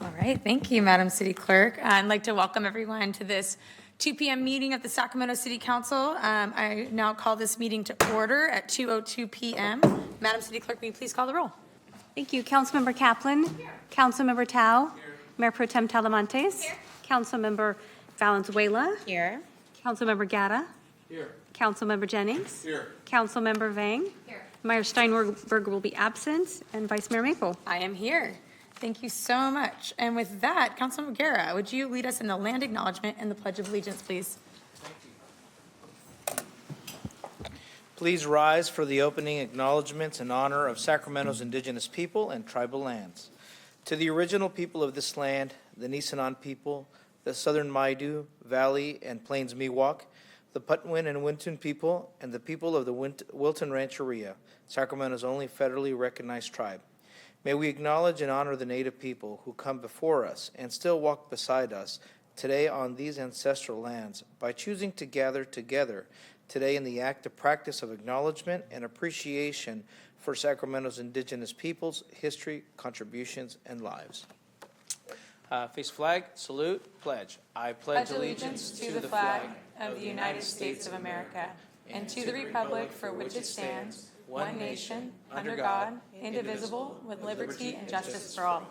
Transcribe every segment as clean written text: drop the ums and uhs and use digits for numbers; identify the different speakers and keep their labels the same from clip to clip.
Speaker 1: All right, thank you, Madam City Clerk. I'd like to welcome everyone to this 2 p.m. meeting of the Sacramento City Council. I now call this meeting to order at 2:02 p.m. Madam City Clerk, will you please call the roll?
Speaker 2: Thank you. Councilmember Kaplan. Here. Councilmember Tao. Here. Mayor Pro Tem Talamantes. Here. Councilmember Valenzuela.
Speaker 3: Here.
Speaker 2: Councilmember Gatta.
Speaker 4: Here.
Speaker 2: Councilmember Jennings.
Speaker 4: Here.
Speaker 2: Councilmember Vang.
Speaker 3: Here.
Speaker 2: Mayor Steinberg will be absent, and Vice Mayor Maple.
Speaker 1: I am here. Thank you so much. And with that, Councilmember Guerra, would you lead us in the land acknowledgement and the Pledge of Allegiance, please?
Speaker 4: Please rise for the opening acknowledgments in honor of Sacramento's indigenous people and tribal lands. To the original people of this land, the Nisenan people, the Southern Maidu, Valley, and Plains Miwok, the Patwin and Wintun people, and the people of the Wilton Rancheria, Sacramento's only federally recognized tribe. May we acknowledge and honor the Native people who come before us and still walk beside us today on these ancestral lands by choosing to gather together today in the active practice of acknowledgement and appreciation for Sacramento's indigenous peoples, history, contributions, and lives. Face flag, salute, pledge. I pledge allegiance to the flag
Speaker 1: of the United States of America and to the republic for which it stands, one nation, under God, indivisible, with liberty and justice for all.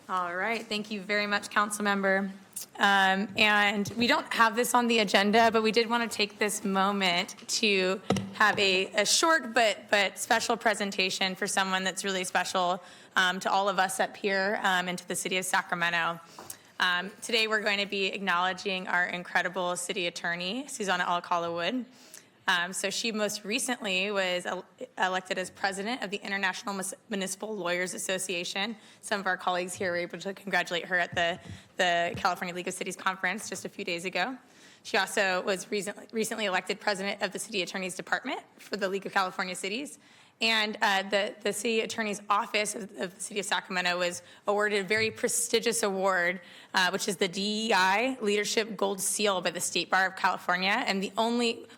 Speaker 1: All right, thank you very much, Councilmember. And we don't have this on the agenda, but we did want to take this moment to have a short but special presentation for someone that's really special to all of us up here and to the city of Sacramento. Today we're going to be acknowledging our incredible city attorney, Susana Alcala Wood. So she most recently was elected as president of the International Municipal Lawyers Association. Some of our colleagues here were able to congratulate her at the California League of Cities conference just a few days ago. She also was recently elected president of the City Attorney's Department for the League of California Cities. And the City Attorney's Office of the City of Sacramento was awarded a very prestigious award, which is the DEI Leadership Gold Seal by the State Bar of California. And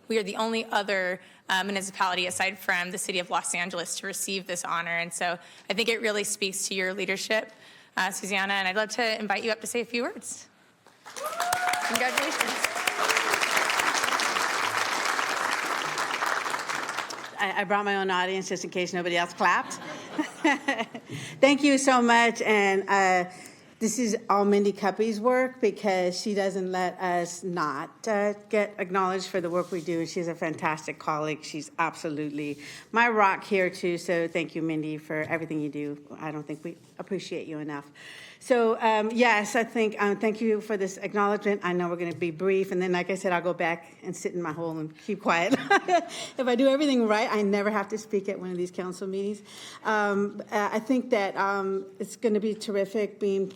Speaker 1: we are the only other municipality aside from the City of Los Angeles to receive this honor. And so I think it really speaks to your leadership, Susana, and I'd love to invite you up to say a few words. Congratulations.
Speaker 3: I brought my own audience just in case nobody else clapped. Thank you so much. And this is all Mindy Cuppy's work because she doesn't let us not get acknowledged for the work we do. And she's a fantastic colleague. She's absolutely my rock here too. So thank you, Mindy, for everything you do. I don't think we appreciate you enough. So yes, I think thank you for this acknowledgement. I know we're going to be brief, and then like I said, I'll go back and sit in my hole and keep quiet. If I do everything right, I never have to speak at one of these council meetings. I think that it's going to be terrific being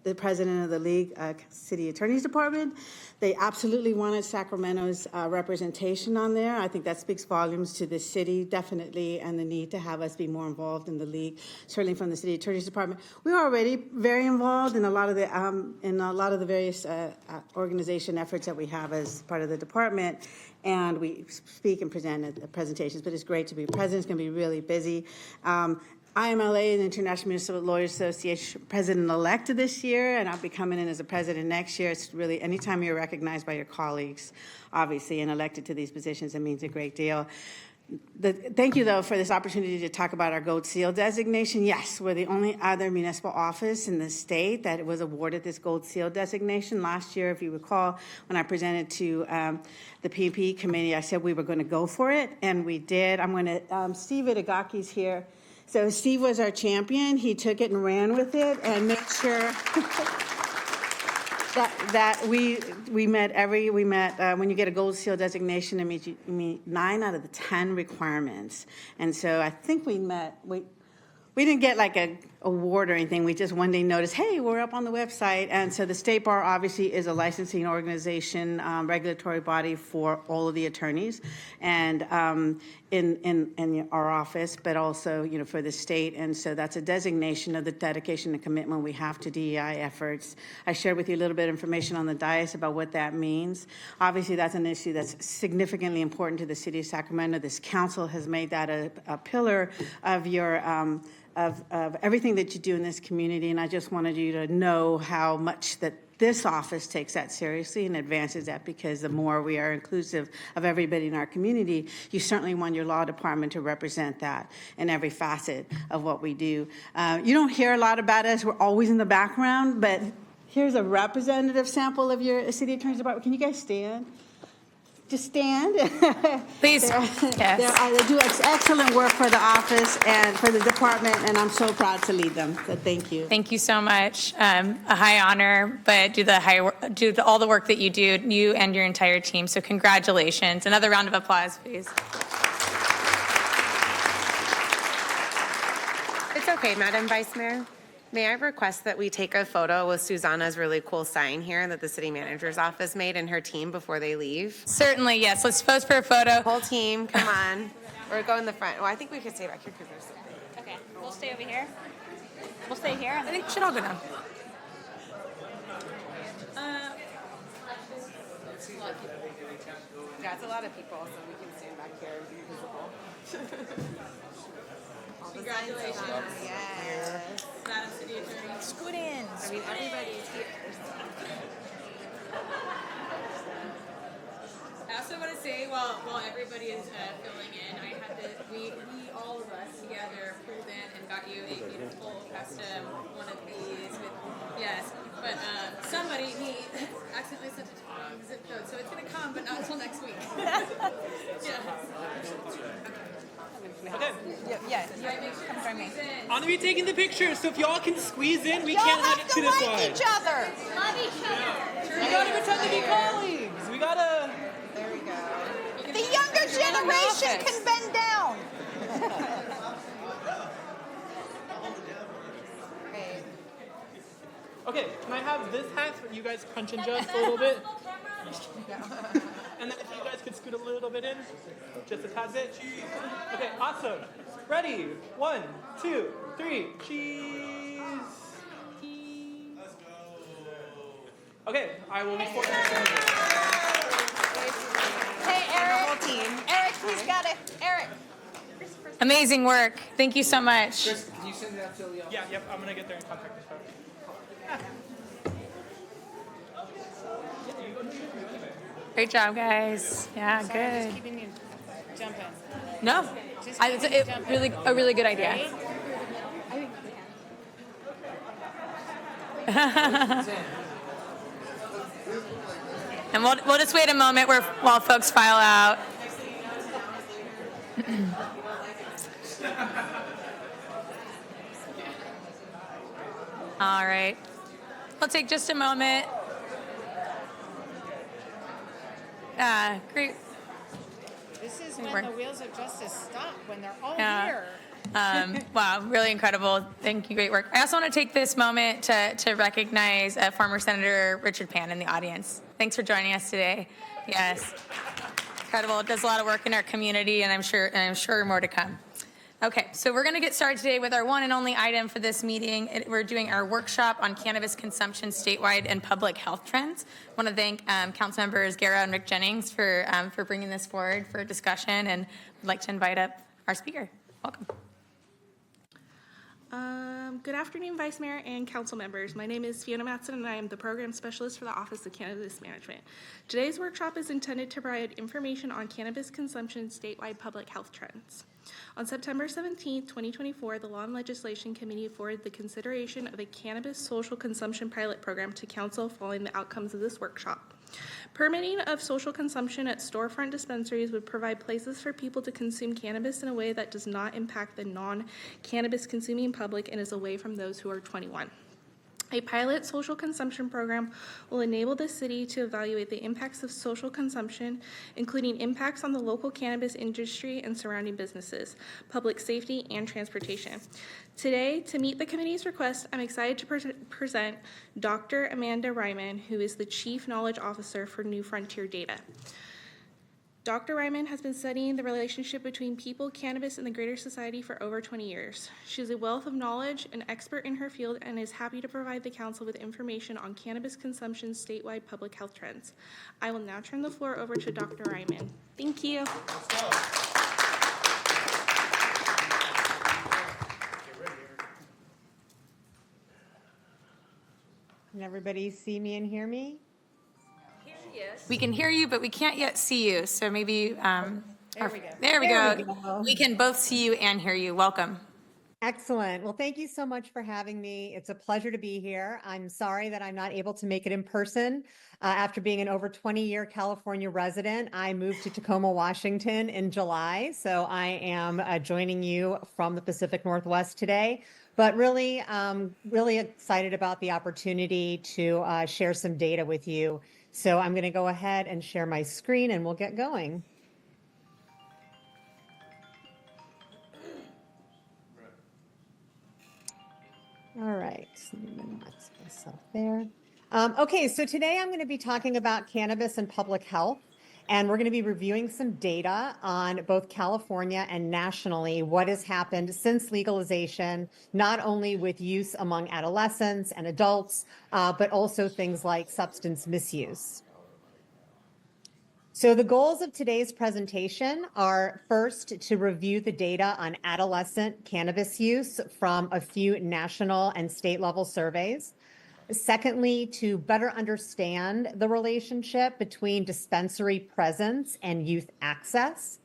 Speaker 3: the president of the League City Attorney's Department. They absolutely wanted Sacramento's representation on there. I think that speaks volumes to the city, definitely, and the need to have us be more involved in the league, certainly from the City Attorney's Department. We are already very involved in a lot of the various organization efforts that we have as part of the department, and we speak and present at the presentations, but it's great to be president. It's going to be really busy. IMLA, the International Municipal Lawyers Association, president-elect this year, and I'll be coming in as a president next year. It's really, anytime you're recognized by your colleagues, obviously, and elected to these positions, it means a great deal. Thank you, though, for this opportunity to talk about our Gold Seal designation. Yes, we're the only other municipal office in the state that was awarded this Gold Seal designation. Last year, if you recall, when I presented to the PMP committee, I said we were going to go for it, and we did. I'm going to, Steve Itagaki's here. So Steve was our champion. He took it and ran with it and made sure that we met when you get a Gold Seal designation, it means you meet 9 out of the 10 requirements. And so I think we didn't get like a award or anything. We just one day noticed, hey, we're up on the website. And so the State Bar obviously is a licensing organization, regulatory body for all of the attorneys, and in our office, but also for the state. And so that's a designation of the dedication and commitment we have to DEI efforts. I shared with you a little bit of information on the dais about what that means. Obviously, that's an issue that's significantly important to the city of Sacramento. This council has made that a pillar of your of everything that you do in this community, and I just wanted you to know how much that this office takes that seriously and advances that, because the more we are inclusive of everybody in our community, you certainly want your law department to represent that in every facet of what we do. You don't hear a lot about us. We're always in the background, but here's a representative sample of your city attorney's department. Can you guys stand? Just stand.
Speaker 1: Please.
Speaker 3: They do excellent work for the office and for the department, and I'm so proud to lead them. So thank you.
Speaker 1: Thank you so much. A high honor, but do all the work that you do, you and your entire team. So congratulations. Another round of applause, please.
Speaker 5: It's okay, Madam Vice Mayor. May I request that we take a photo with Susanna's really cool sign here that the city manager's office made and her team before they leave?
Speaker 1: Certainly, yes. Let's pose for a photo.
Speaker 5: Whole team, come on. Or go in the front. Well, I think we could stay back here because there's something.
Speaker 2: Okay, we'll stay over here. We'll stay here.
Speaker 1: I think we should all go down.
Speaker 5: Yeah, it's a lot of people, so we can stand back here and be visible. Congratulations. Yes.
Speaker 1: Madam City Attorney. Scoot in.
Speaker 5: I mean, everybody's here.
Speaker 1: I also want to say, while everybody is filling in, I had to, we all of us together pulled in and got you a beautiful custom one of these with, yes, but somebody, me, accidentally sent it to the zip code, so it's going to come, but not until next week. Yeah.
Speaker 6: Okay.
Speaker 1: Yeah, come join me.
Speaker 6: I'm gonna be taking the picture, so if y'all can squeeze in, we can't have it to the side.
Speaker 7: other. Love each other.
Speaker 6: We gotta pretend to be colleagues. We gotta.
Speaker 5: There we go.
Speaker 7: The younger generation can bend down.
Speaker 5: Great.
Speaker 6: Okay, can I have this hat for you guys crunch and just a little bit? And then if you guys could scoot a little bit in, just a tad bit. Okay, awesome. Ready? 1, 2, 3. Cheese. Let's go. Okay, I will report.
Speaker 7: Hey, Eric. Eric, he's got it. Eric.
Speaker 1: Amazing work. Thank you so much.
Speaker 4: Chris, can you send it out to the office?
Speaker 6: Yeah, yep, I'm gonna get there and contact this folks.
Speaker 1: Great job, guys. Yeah, good.
Speaker 8: Keeping you jumping.
Speaker 1: No, it's a really good idea. And we'll just wait a moment while folks file out. All right. We'll take just a moment. Great.
Speaker 8: This is
Speaker 1: Work.
Speaker 8: when the wheels of justice stop, when they're all
Speaker 1: Yeah.
Speaker 8: here.
Speaker 1: Wow, really incredible. Thank you, great work. I also want to take this moment to recognize former Senator Richard Pan in the audience. Thanks for joining us today. Yes, incredible. Does a lot of work in our community, and I'm sure more to come. Okay, so we're going to get started today with our one and only item for this meeting. We're doing our workshop on cannabis consumption statewide and public health trends. I want to thank Council Members Guerra and Rick Jennings for bringing this forward for discussion, and I'd like to invite up our speaker. Welcome.
Speaker 9: Good afternoon, Vice Mayor and Council members. My name is Fiona Matson, and I am the Program Specialist for the Office of Cannabis Management. Today's workshop is intended to provide information on cannabis consumption statewide public health trends. On September 17, 2024, the Law and Legislation Committee forwarded the consideration of a cannabis social consumption pilot program to Council following the outcomes of this workshop. Permitting of social consumption at storefront dispensaries would provide places for people to consume cannabis in a way that does not impact the non-cannabis consuming public and is away from those who are 21. A pilot social consumption program will enable the city to evaluate the impacts of social consumption, including impacts on the local cannabis industry and surrounding businesses, public safety, and transportation. Today, to meet the committee's request, I'm excited to present Dr. Amanda Ryman, who is the Chief Knowledge Officer for New Frontier Data. Dr. Ryman has been studying the relationship between people, cannabis, and the greater society for over 20 years. She is a wealth of knowledge, an expert in her field, and is happy to provide the council with information on cannabis consumption statewide public health trends. I will now turn the floor over to Dr. Ryman. Thank you.
Speaker 7: Can everybody see me and hear me?
Speaker 1: We can hear you, but we can't yet see you. So maybe,
Speaker 7: There we go.
Speaker 1: there we
Speaker 7: There
Speaker 1: go.
Speaker 7: we go.
Speaker 1: We can both see you and hear you. Welcome.
Speaker 7: Excellent. Well, thank you so much for having me. It's a pleasure to be here. I'm sorry that I'm not able to make it in person. After being an over 20-year California resident, I moved to Tacoma, Washington in July. So I am joining you from the Pacific Northwest today, but really, really excited about the opportunity to share some data with you. So I'm going to go ahead and share my screen and we'll get going. All right, let me minimize myself there. Okay, so today I'm going to be talking about cannabis and public health, and we're going to be reviewing some data on both California and nationally what has happened since legalization, not only with use among adolescents and adults, but also things like substance misuse. So the goals of today's presentation are first to review the data on adolescent cannabis use from a few national and state level surveys. Secondly, to better understand the relationship between dispensary presence and youth access.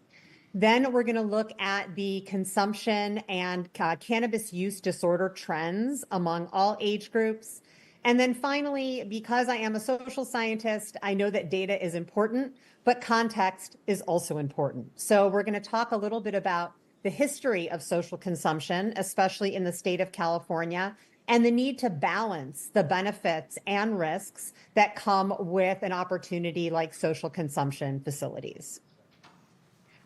Speaker 7: Then we're going to look at the consumption and cannabis use disorder trends among all age groups. And then finally, because I am a social scientist, I know that data is important, but context is also important. So we're going to talk a little bit about the history of social consumption, especially in the state of California, and the need to balance the benefits and risks that come with an opportunity like social consumption facilities.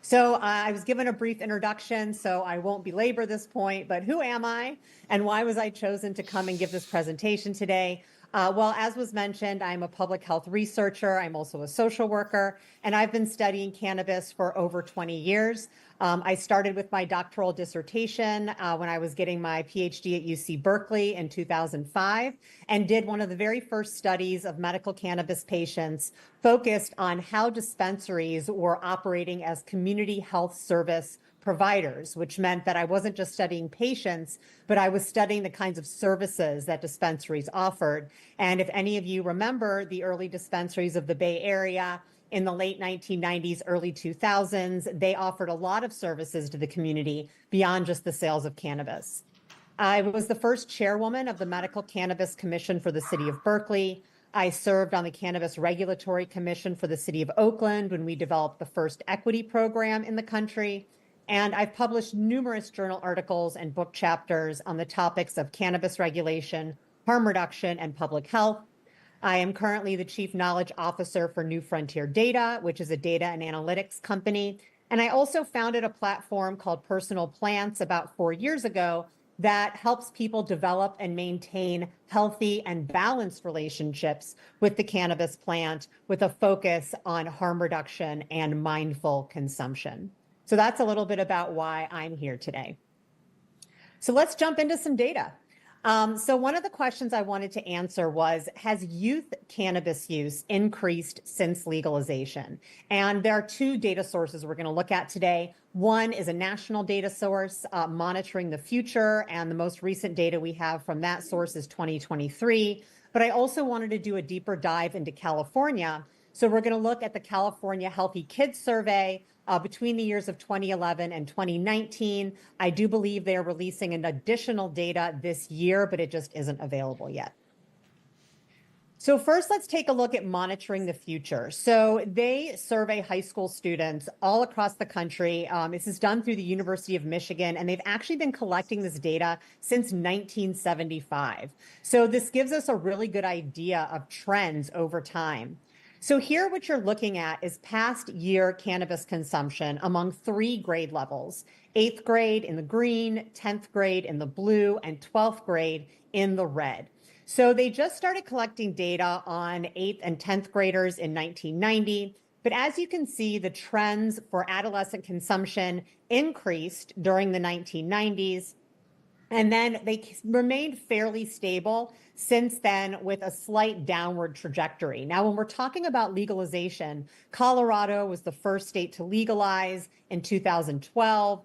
Speaker 7: So I was given a brief introduction, so I won't belabor this point, but who am I and why was I chosen to come and give this presentation today? Well, as was mentioned, I'm a public health researcher. I'm also a social worker, and I've been studying cannabis for over 20 years. I started with my doctoral dissertation when I was getting my PhD at UC Berkeley in 2005 and did one of the very first studies of medical cannabis patients focused on how dispensaries were operating as community health service providers, which meant that I wasn't just studying patients, but I was studying the kinds of services that dispensaries offered. And if any of you remember the early dispensaries of the Bay Area in the late 1990s, early 2000s, they offered a lot of services to the community beyond just the sales of cannabis. I was the first chairwoman of the Medical Cannabis Commission for the City of Berkeley. I served on the Cannabis Regulatory Commission for the City of Oakland when we developed the first equity program in the country. And I've published numerous journal articles and book chapters on the topics of cannabis regulation, harm reduction, and public health. I am currently the Chief Knowledge Officer for New Frontier Data, which is a data and analytics company. And I also founded a platform called Personal Plants about 4 years ago that helps people develop and maintain healthy and balanced relationships with the cannabis plant with a focus on harm reduction and mindful consumption. So that's a little bit about why I'm here today. So let's jump into some data. So one of the questions I wanted to answer was, has youth cannabis use increased since legalization? And there are two data sources we're going to look at today. One is a national data source, Monitoring the Future, and the most recent data we have from that source is 2023. But I also wanted to do a deeper dive into California. So we're going to look at the California Healthy Kids Survey, between the years of 2011 and 2019. I do believe they are releasing an additional data this year, but it just isn't available yet. So first, let's take a look at Monitoring the Future. So they survey high school students all across the country. This is done through the University of Michigan, and they've actually been collecting this data since 1975. So this gives us a really good idea of trends over time. So here what you're looking at is past year cannabis consumption among 3 grade levels: 8th grade in the green, 10th grade in the blue, and 12th grade in the red. So they just started collecting data on 8th and 10th graders in 1990. But as you can see, the trends for adolescent consumption increased during the 1990s. And then they remained fairly stable since then with a slight downward trajectory. Now, when we're talking about legalization, Colorado was the first state to legalize in 2012.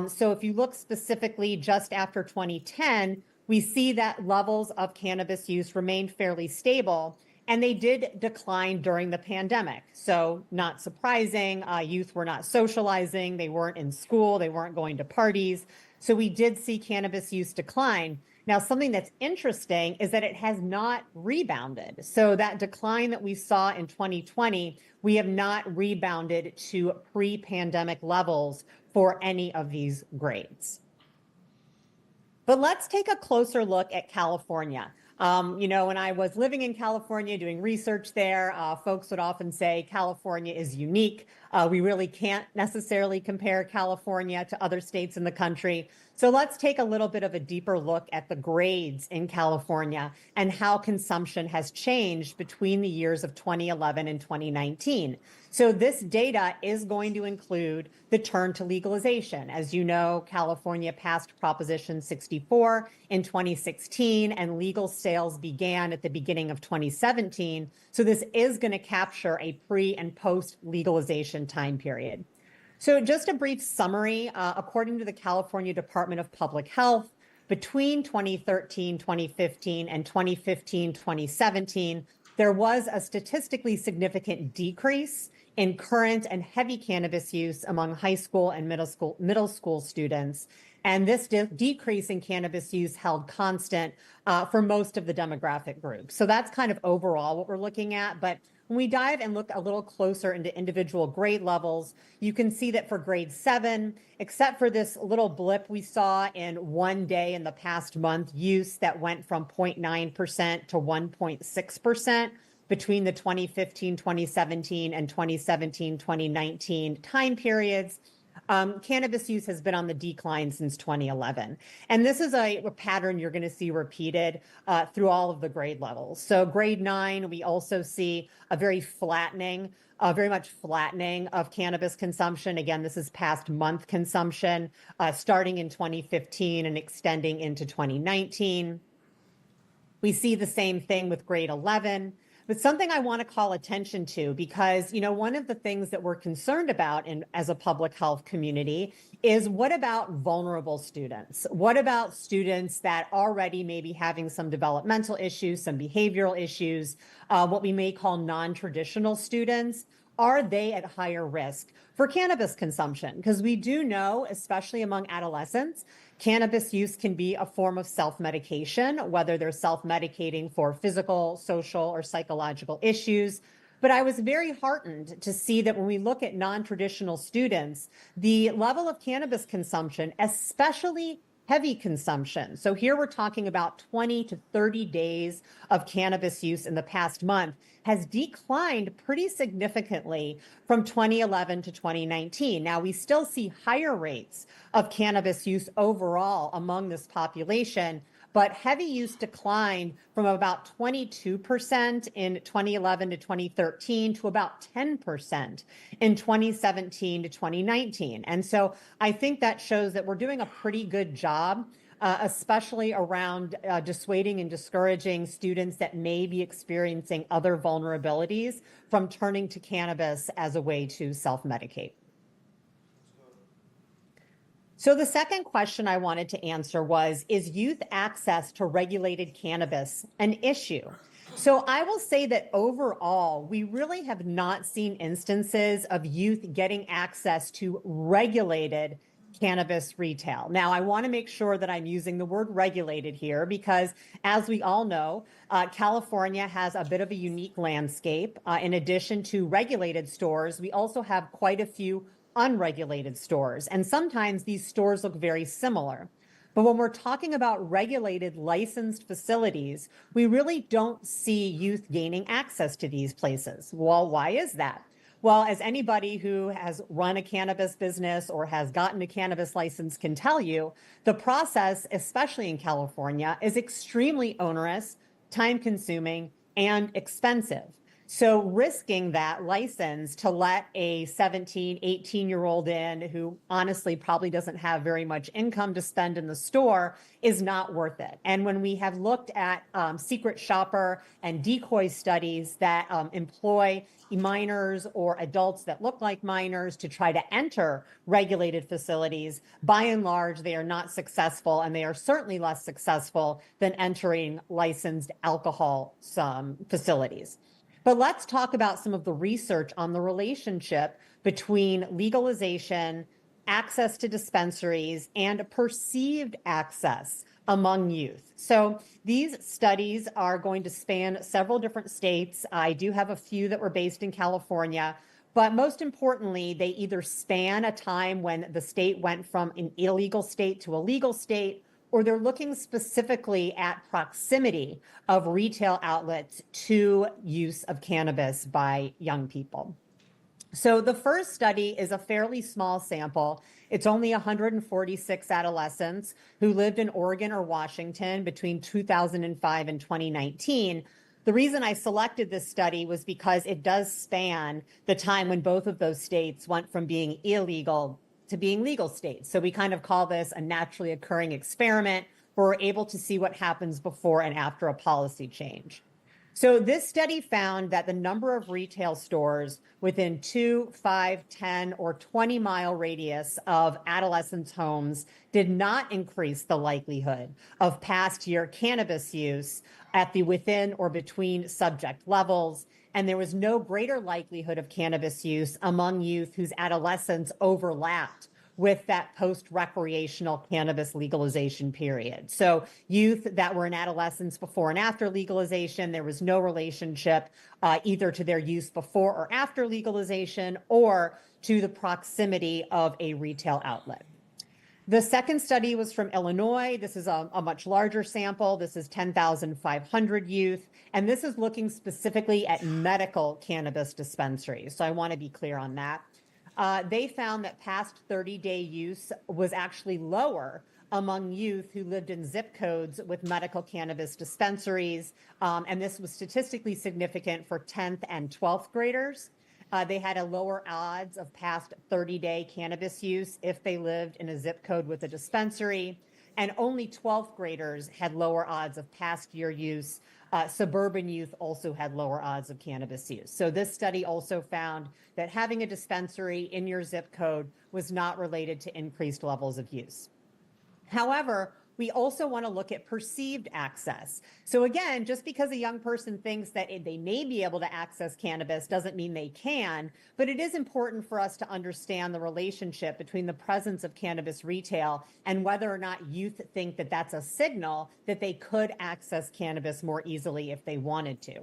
Speaker 7: So if you look specifically just after 2010, we see that levels of cannabis use remained fairly stable, and they did decline during the pandemic. So not surprising, youth were not socializing, they weren't in school, they weren't going to parties. So we did see cannabis use decline. Now, something that's interesting is that it has not rebounded. So that decline that we saw in 2020, we have not rebounded to pre-pandemic levels for any of these grades. But let's take a closer look at California. When I was living in California doing research there, folks would often say California is unique. We really can't necessarily compare California to other states in the country. So let's take a little bit of a deeper look at the grades in California and how consumption has changed between the years of 2011 and 2019. So this data is going to include the turn to legalization. As you know, California passed Proposition 64 in 2016, and legal sales began at the beginning of 2017. So this is going to capture a pre and post legalization time period. So just a brief summary, according to the California Department of Public Health, between 2013, 2015, and 2015, 2017, there was a statistically significant decrease in current and heavy cannabis use among high school and middle school students. And this decrease in cannabis use held constant for most of the demographic groups. So that's kind of overall what we're looking at. But when we dive and look a little closer into individual grade levels, you can see that for grade 7, except for this little blip we saw in one day in the past month use that went from 0.9% to 1.6%, between the 2015, 2017, and 2017, 2019 time periods, cannabis use has been on the decline since 2011. And this is a pattern you're going to see repeated through all of the grade levels. So grade 9, we also see a very much flattening of cannabis consumption. Again, this is past month consumption, starting in 2015 and extending into 2019. We see the same thing with grade 11. But something I want to call attention to, because, one of the things that we're concerned about as a public health community is, what about vulnerable students? What about students that already may be having some developmental issues, some behavioral issues, what we may call non-traditional students? Are they at higher risk for cannabis consumption? Because we do know, especially among adolescents, cannabis use can be a form of self-medication, whether they're self-medicating for physical, social, or psychological issues. But I was very heartened to see that when we look at non-traditional students, the level of cannabis consumption, especially heavy consumption. So here we're talking about 20 to 30 days of cannabis use in the past month, has declined pretty significantly from 2011 to 2019. Now, we still see higher rates of cannabis use overall among this population, but heavy use declined from about 22% in 2011 to 2013 to about 10% in 2017 to 2019. And so I think that shows that we're doing a pretty good job, especially around dissuading and discouraging students that may be experiencing other vulnerabilities from turning to cannabis as a way to self-medicate. So the second question I wanted to answer was, is youth access to regulated cannabis an issue? So I will say that overall, we really have not seen instances of youth getting access to regulated cannabis retail. Now, I want to make sure that I'm using the word regulated here because, as we all know, California has a bit of a unique landscape. In addition to regulated stores, we also have quite a few unregulated stores, and sometimes these stores look very similar. But when we're talking about regulated, licensed facilities, we really don't see youth gaining access to these places. Well, why is that? Well, as anybody who has run a cannabis business or has gotten a cannabis license can tell you, the process, especially in California, is extremely onerous, time-consuming, and expensive. So risking that license to let a 17, 18-year-old in who honestly probably doesn't have very much income to spend in the store is not worth it. And when we have looked at secret shopper and decoy studies that employ minors or adults that look like minors to try to enter regulated facilities, by and large, they are not successful, and they are certainly less successful than entering licensed alcohol facilities. But let's talk about some of the research on the relationship between legalization, access to dispensaries, and perceived access among youth. So these studies are going to span several different states. I do have a few that were based in California, but most importantly, they either span a time when the state went from an illegal state to a legal state, or they're looking specifically at proximity of retail outlets to use of cannabis by young people. So the first study is a fairly small sample. It's only 146 adolescents who lived in Oregon or Washington between 2005 and 2019. The reason I selected this study was because it does span the time when both of those states went from being illegal to being legal states. So we kind of call this a naturally occurring experiment where we're able to see what happens before and after a policy change. So this study found that the number of retail stores within 2, 5, 10, or 20-mile radius of adolescents' homes did not increase the likelihood of past year cannabis use at the within or between subject levels. And there was no greater likelihood of cannabis use among youth whose adolescence overlapped with that post-recreational cannabis legalization period. So youth that were in adolescence before and after legalization, there was no relationship either to their use before or after legalization or to the proximity of a retail outlet. The second study was from Illinois. This is a much larger sample. This is 10,500 youth, and this is looking specifically at medical cannabis dispensaries. So I want to be clear on that. They found that past 30-day use was actually lower among youth who lived in zip codes with medical cannabis dispensaries, and this was statistically significant for 10th and 12th graders. They had a lower odds of past 30-day cannabis use if they lived in a zip code with a dispensary, and only 12th graders had lower odds of past year use. Suburban youth also had lower odds of cannabis use. So this study also found that having a dispensary in your zip code was not related to increased levels of use. However, we also want to look at perceived access. So again, just because a young person thinks that they may be able to access cannabis doesn't mean they can, but it is important for us to understand the relationship between the presence of cannabis retail and whether or not youth think that that's a signal that they could access cannabis more easily if they wanted to.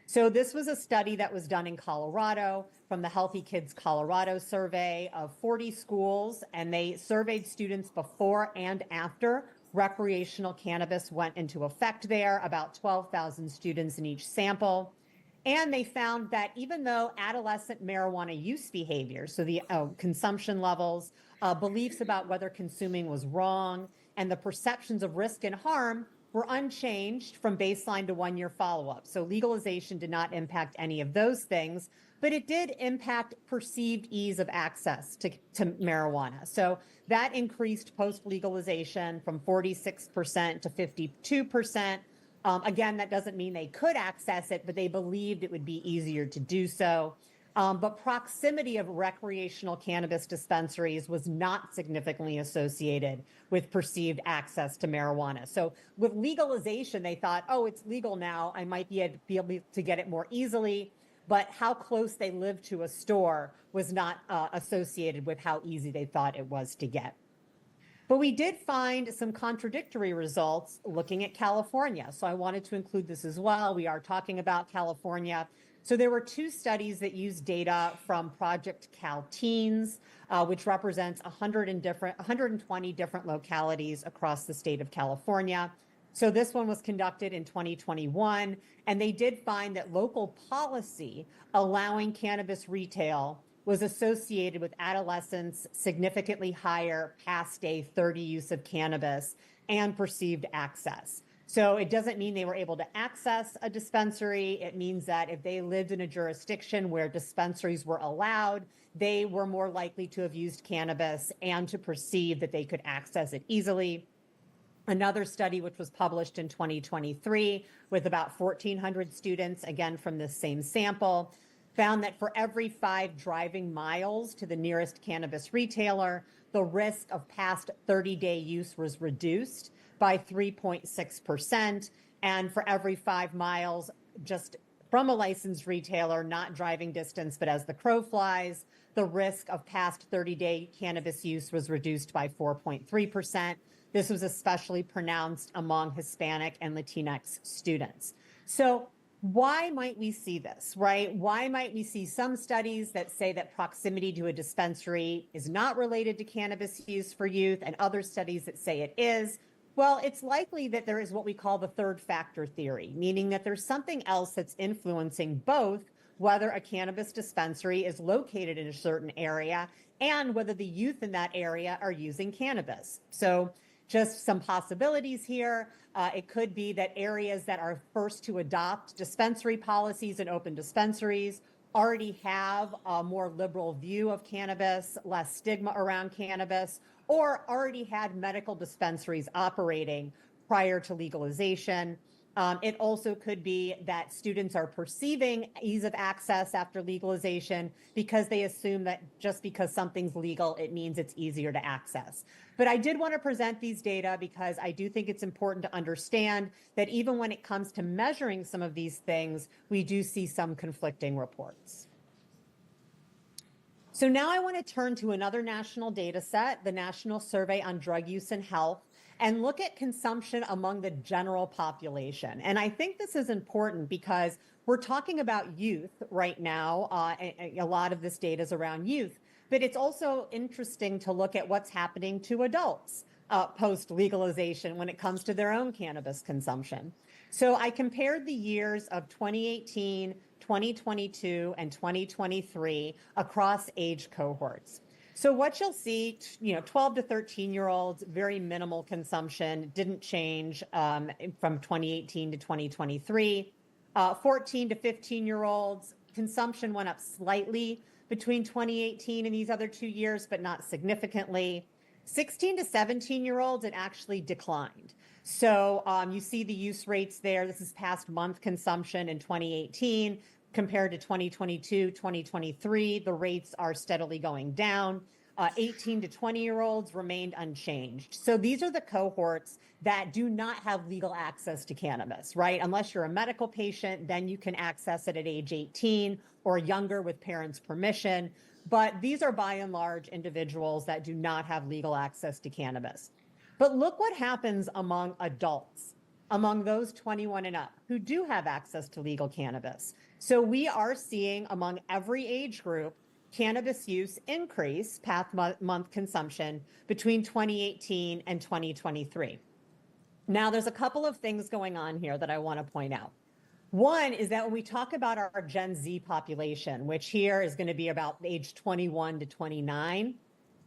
Speaker 7: So this was a study that was done in Colorado from the Healthy Kids Colorado survey of 40 schools, and they surveyed students before and after recreational cannabis went into effect there, about 12,000 students in each sample. And they found that even though adolescent marijuana use behavior, so the consumption levels, beliefs about whether consuming was wrong, and the perceptions of risk and harm were unchanged from baseline to 1-year follow-up. So legalization did not impact any of those things, but it did impact perceived ease of access to marijuana. So that increased post-legalization from 46% to 52%. Again, that doesn't mean they could access it, but they believed it would be easier to do so. But proximity of recreational cannabis dispensaries was not significantly associated with perceived access to marijuana. So with legalization, they thought, oh, it's legal now, I might be able to get it more easily. But how close they lived to a store was not associated with how easy they thought it was to get. But we did find some contradictory results looking at California. So I wanted to include this as well. We are talking about California. So there were 2 studies that used data from Project CalTeens, which represents 120 different localities across the state of California. So this one was conducted in 2021, and they did find that local policy allowing cannabis retail was associated with adolescents' significantly higher past day 30 use of cannabis and perceived access. So it doesn't mean they were able to access a dispensary. It means that if they lived in a jurisdiction where dispensaries were allowed, they were more likely to have used cannabis and to perceive that they could access it easily. Another study, which was published in 2023 with about 1,400 students, again from this same sample, found that for every 5 driving miles to the nearest cannabis retailer, the risk of past 30-day use was reduced by 3.6%. And for every 5 miles just from a licensed retailer, not driving distance, but as the crow flies, the risk of past 30-day cannabis use was reduced by 4.3%. This was especially pronounced among Hispanic and Latinx students. So why might we see this, right? Why might we see some studies that say that proximity to a dispensary is not related to cannabis use for youth and other studies that say it is? Well, it's likely that there is what we call the third factor theory, meaning that there's something else that's influencing both whether a cannabis dispensary is located in a certain area and whether the youth in that area are using cannabis. So just some possibilities here. It could be that areas that are first to adopt dispensary policies and open dispensaries already have a more liberal view of cannabis, less stigma around cannabis, or already had medical dispensaries operating prior to legalization. It also could be that students are perceiving ease of access after legalization because they assume that just because something's legal, it means it's easier to access. But I did want to present these data because I do think it's important to understand that even when it comes to measuring some of these things, we do see some conflicting reports. So now I want to turn to another national data set, the National Survey on Drug Use and Health, and look at consumption among the general population. And I think this is important because we're talking about youth right now. A lot of this data is around youth, but it's also interesting to look at what's happening to adults post-legalization when it comes to their own cannabis consumption. So I compared the years of 2018, 2022, and 2023 across age cohorts. So what you'll see, 12 to 13-year-olds, very minimal consumption, didn't change from 2018 to 2023. 14 to 15-year-olds, consumption went up slightly between 2018 and these other 2 years, but not significantly. 16 to 17-year-olds, it actually declined. So you see the use rates there. This is past month consumption in 2018 compared to 2022, 2023. The rates are steadily going down. 18 to 20-year-olds remained unchanged. So these are the cohorts that do not have legal access to cannabis, right? Unless you're a medical patient, then you can access it at age 18 or younger with parents' permission. But these are by and large individuals that do not have legal access to cannabis. But look what happens among adults, among those 21 and up who do have access to legal cannabis. So we are seeing among every age group cannabis use increase past month consumption between 2018 and 2023. Now, there's a couple of things going on here that I want to point out. One is that when we talk about our Gen Z population, which here is going to be about age 21 to 29,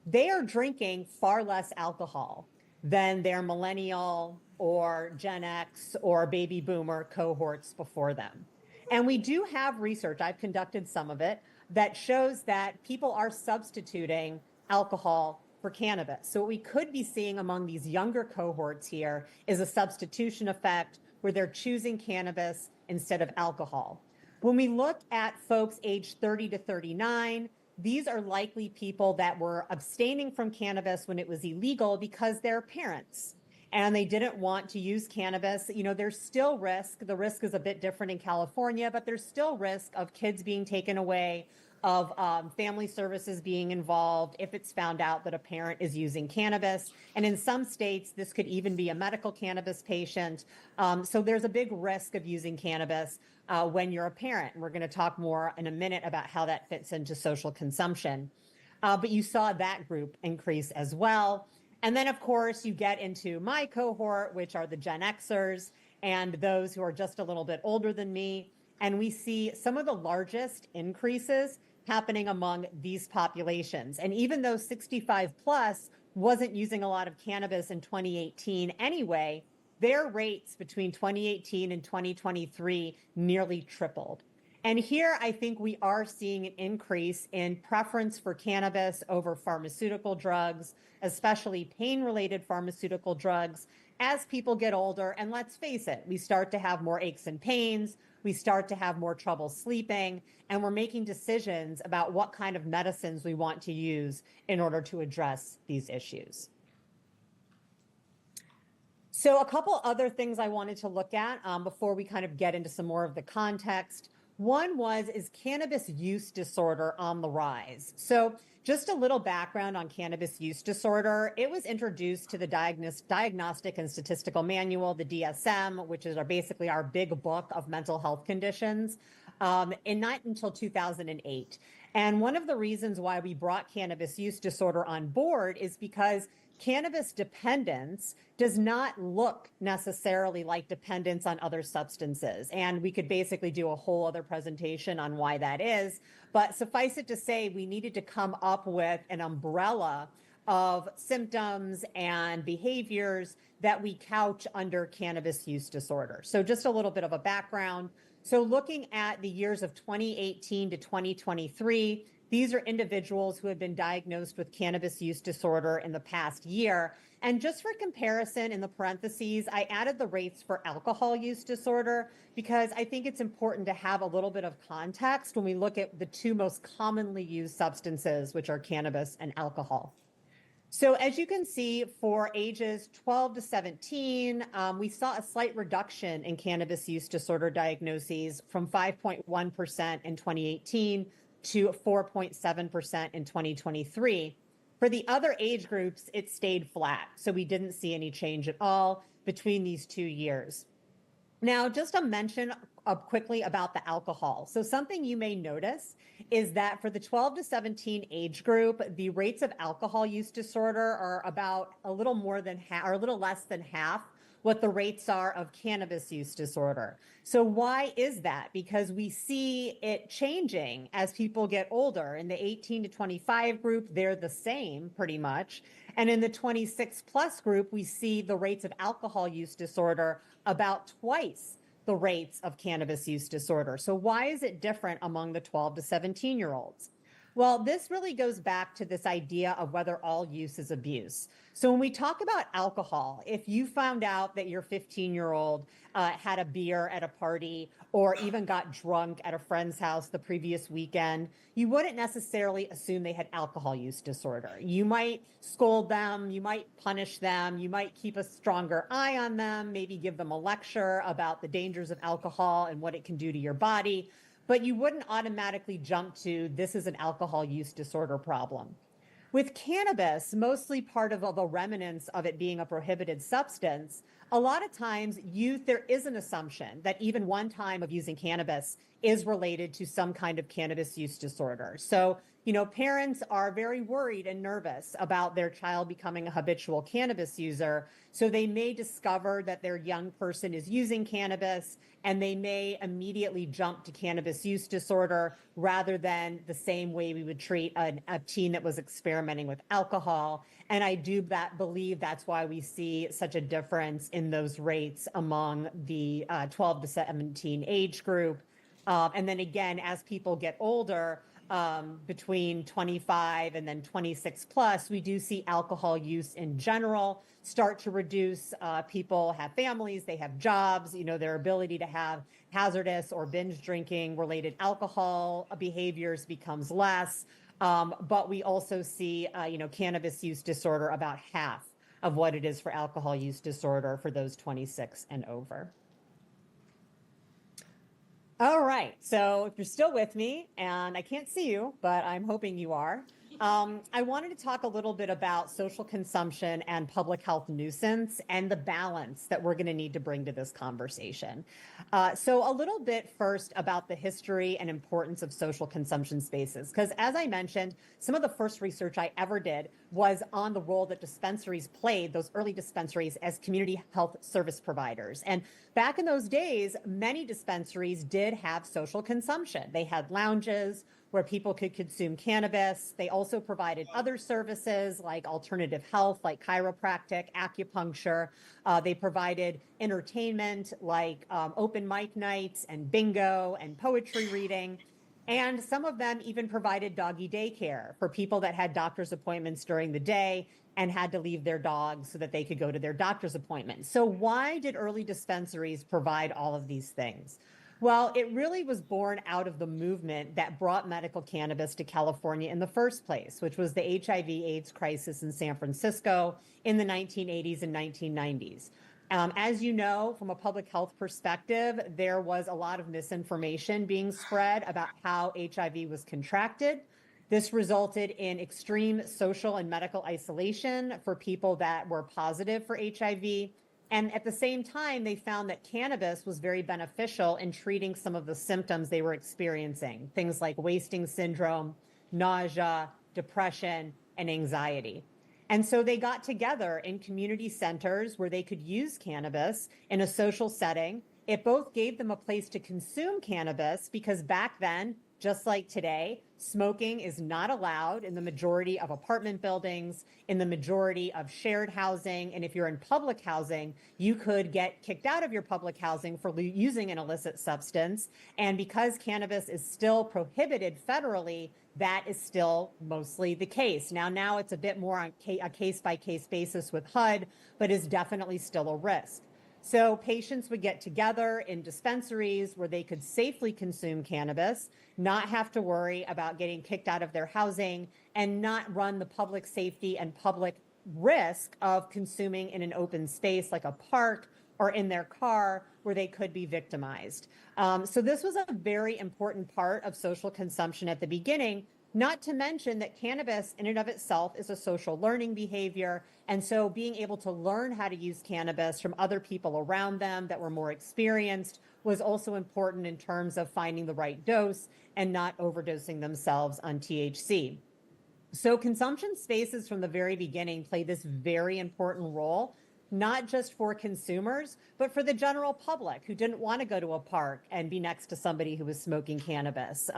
Speaker 7: they are drinking far less alcohol than their millennial or Gen X or baby boomer cohorts before them. And we do have research, I've conducted some of it, that shows that people are substituting alcohol for cannabis. So what we could be seeing among these younger cohorts here is a substitution effect where they're choosing cannabis instead of alcohol. When we look at folks aged 30 to 39, these are likely people that were abstaining from cannabis when it was illegal because they're parents and they didn't want to use cannabis. There's still risk. The risk is a bit different in California, but there's still risk of kids being taken away, of family services being involved if it's found out that a parent is using cannabis. And in some states, this could even be a medical cannabis patient. So there's a big risk of using cannabis when you're a parent. And we're going to talk more in a minute about how that fits into social consumption. But you saw that group increase as well. And then, of course, you get into my cohort, which are the Gen Xers and those who are just a little bit older than me. And we see some of the largest increases happening among these populations. And even though 65 plus wasn't using a lot of cannabis in 2018 anyway, their rates between 2018 and 2023 nearly tripled. And here, I think we are seeing an increase in preference for cannabis over pharmaceutical drugs, especially pain-related pharmaceutical drugs, as people get older. And let's face it, we start to have more aches and pains, we start to have more trouble sleeping, and we're making decisions about what kind of medicines we want to use in order to address these issues. So a couple other things I wanted to look at before we kind of get into some more of the context. One is cannabis use disorder on the rise? So just a little background on cannabis use disorder. It was introduced to the Diagnostic and Statistical Manual, the DSM, which is basically our big book of mental health conditions, and not until 2008. And one of the reasons why we brought cannabis use disorder on board is because cannabis dependence does not look necessarily like dependence on other substances. And we could basically do a whole other presentation on why that is. But suffice it to say, we needed to come up with an umbrella of symptoms and behaviors that we couch under cannabis use disorder. So just a little bit of a background. So looking at the years of 2018 to 2023, these are individuals who have been diagnosed with cannabis use disorder in the past year. And just for comparison, in the parentheses, I added the rates for alcohol use disorder because I think it's important to have a little bit of context when we look at the two most commonly used substances, which are cannabis and alcohol. So as you can see, for ages 12 to 17, we saw a slight reduction in cannabis use disorder diagnoses from 5.1% in 2018 to 4.7% in 2023. For the other age groups, it stayed flat. So we didn't see any change at all between these 2 years. Now, just a mention quickly about the alcohol. So something you may notice is that for the 12 to 17 age group, the rates of alcohol use disorder are about a little more than half, or a little less than half what the rates are of cannabis use disorder. So why is that? Because we see it changing as people get older. In the 18 to 25 group, they're the same pretty much. And in the 26 plus group, we see the rates of alcohol use disorder about twice the rates of cannabis use disorder. So why is it different among the 12 to 17-year-olds? Well, this really goes back to this idea of whether all use is abuse. So when we talk about alcohol, if you found out that your 15-year-old had a beer at a party or even got drunk at a friend's house the previous weekend, you wouldn't necessarily assume they had alcohol use disorder. You might scold them, you might punish them, you might keep a stronger eye on them, maybe give them a lecture about the dangers of alcohol and what it can do to your body. But you wouldn't automatically jump to this is an alcohol use disorder problem. With cannabis, mostly part of the remnants of it being a prohibited substance, a lot of times there is an assumption that even one time of using cannabis is related to some kind of cannabis use disorder. So, parents are very worried and nervous about their child becoming a habitual cannabis user. So they may discover that their young person is using cannabis and they may immediately jump to cannabis use disorder rather than the same way we would treat a teen that was experimenting with alcohol. And I do believe that's why we see such a difference in those rates among the 12 to 17 age group. And then again, as people get older, between 25 and then 26 plus, we do see alcohol use in general start to reduce. People have families, they have jobs, their ability to have hazardous or binge drinking related alcohol behaviors becomes less. But we also see, cannabis use disorder about half of what it is for alcohol use disorder for those 26 and over. All right, so if you're still with me, and I can't see you, but I'm hoping you are, I wanted to talk a little bit about social consumption and public health nuisance and the balance that we're going to need to bring to this conversation. So a little bit first about the history and importance of social consumption spaces, because as I mentioned, some of the first research I ever did was on the role that dispensaries played, those early dispensaries, as community health service providers. And back in those days, many dispensaries did have social consumption. They had lounges where people could consume cannabis. They also provided other services like alternative health, like chiropractic, acupuncture. They provided entertainment like open mic nights and bingo and poetry reading. And some of them even provided doggy daycare for people that had doctor's appointments during the day and had to leave their dogs so that they could go to their doctor's appointments. So why did early dispensaries provide all of these things? Well, it really was born out of the movement that brought medical cannabis to California in the first place, which was the HIV/AIDS crisis in San Francisco in the 1980s and 1990s. As you know, from a public health perspective, there was a lot of misinformation being spread about how HIV was contracted. This resulted in extreme social and medical isolation for people that were positive for HIV. And at the same time, they found that cannabis was very beneficial in treating some of the symptoms they were experiencing, things like wasting syndrome, nausea, depression, and anxiety. And so they got together in community centers where they could use cannabis in a social setting. It both gave them a place to consume cannabis because back then, just like today, smoking is not allowed in the majority of apartment buildings, in the majority of shared housing. And if you're in public housing, you could get kicked out of your public housing for using an illicit substance. And because cannabis is still prohibited federally, that is still mostly the case. Now it's a bit more on a case-by-case basis with HUD, but is definitely still a risk. So patients would get together in dispensaries where they could safely consume cannabis, not have to worry about getting kicked out of their housing, and not run the public safety and public risk of consuming in an open space like a park or in their car where they could be victimized. So this was a very important part of social consumption at the beginning, not to mention that cannabis in and of itself is a social learning behavior. And so being able to learn how to use cannabis from other people around them that were more experienced was also important in terms of finding the right dose and not overdosing themselves on THC. So consumption spaces from the very beginning played this very important role, not just for consumers, but for the general public who didn't want to go to a park and be next to somebody who was smoking cannabis,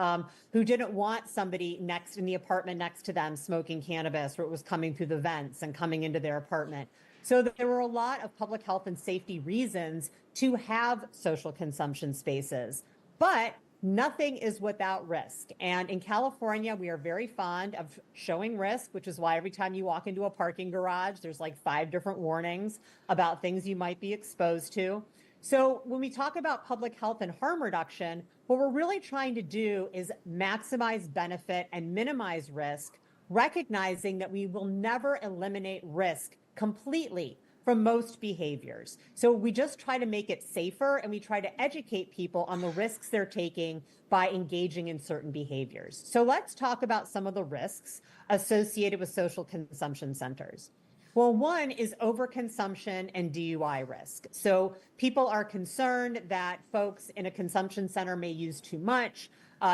Speaker 7: who didn't want somebody next in the apartment next to them smoking cannabis, where it was coming through the vents and coming into their apartment. So there were a lot of public health and safety reasons to have social consumption spaces. But nothing is without risk. And in California, we are very fond of showing risk, which is why every time you walk into a parking garage, there's like 5 different warnings about things you might be exposed to. So when we talk about public health and harm reduction, what we're really trying to do is maximize benefit and minimize risk, recognizing that we will never eliminate risk completely from most behaviors. So we just try to make it safer, and we try to educate people on the risks they're taking by engaging in certain behaviors. So let's talk about some of the risks associated with social consumption centers. Well, one is overconsumption and DUI risk. So people are concerned that folks in a consumption center may use too much.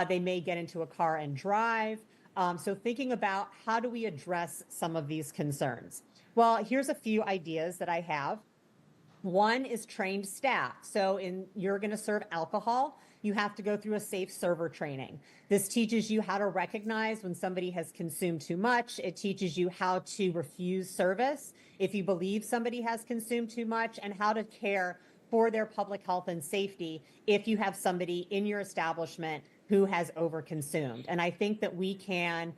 Speaker 7: They may get into a car and drive. So thinking about how do we address some of these concerns? Well, here's a few ideas that I have. One is trained staff. So you're going to serve alcohol, you have to go through a safe server training. This teaches you how to recognize when somebody has consumed too much. It teaches you how to refuse service if you believe somebody has consumed too much, and how to care for their public health and safety if you have somebody in your establishment who has overconsumed. And I think that we can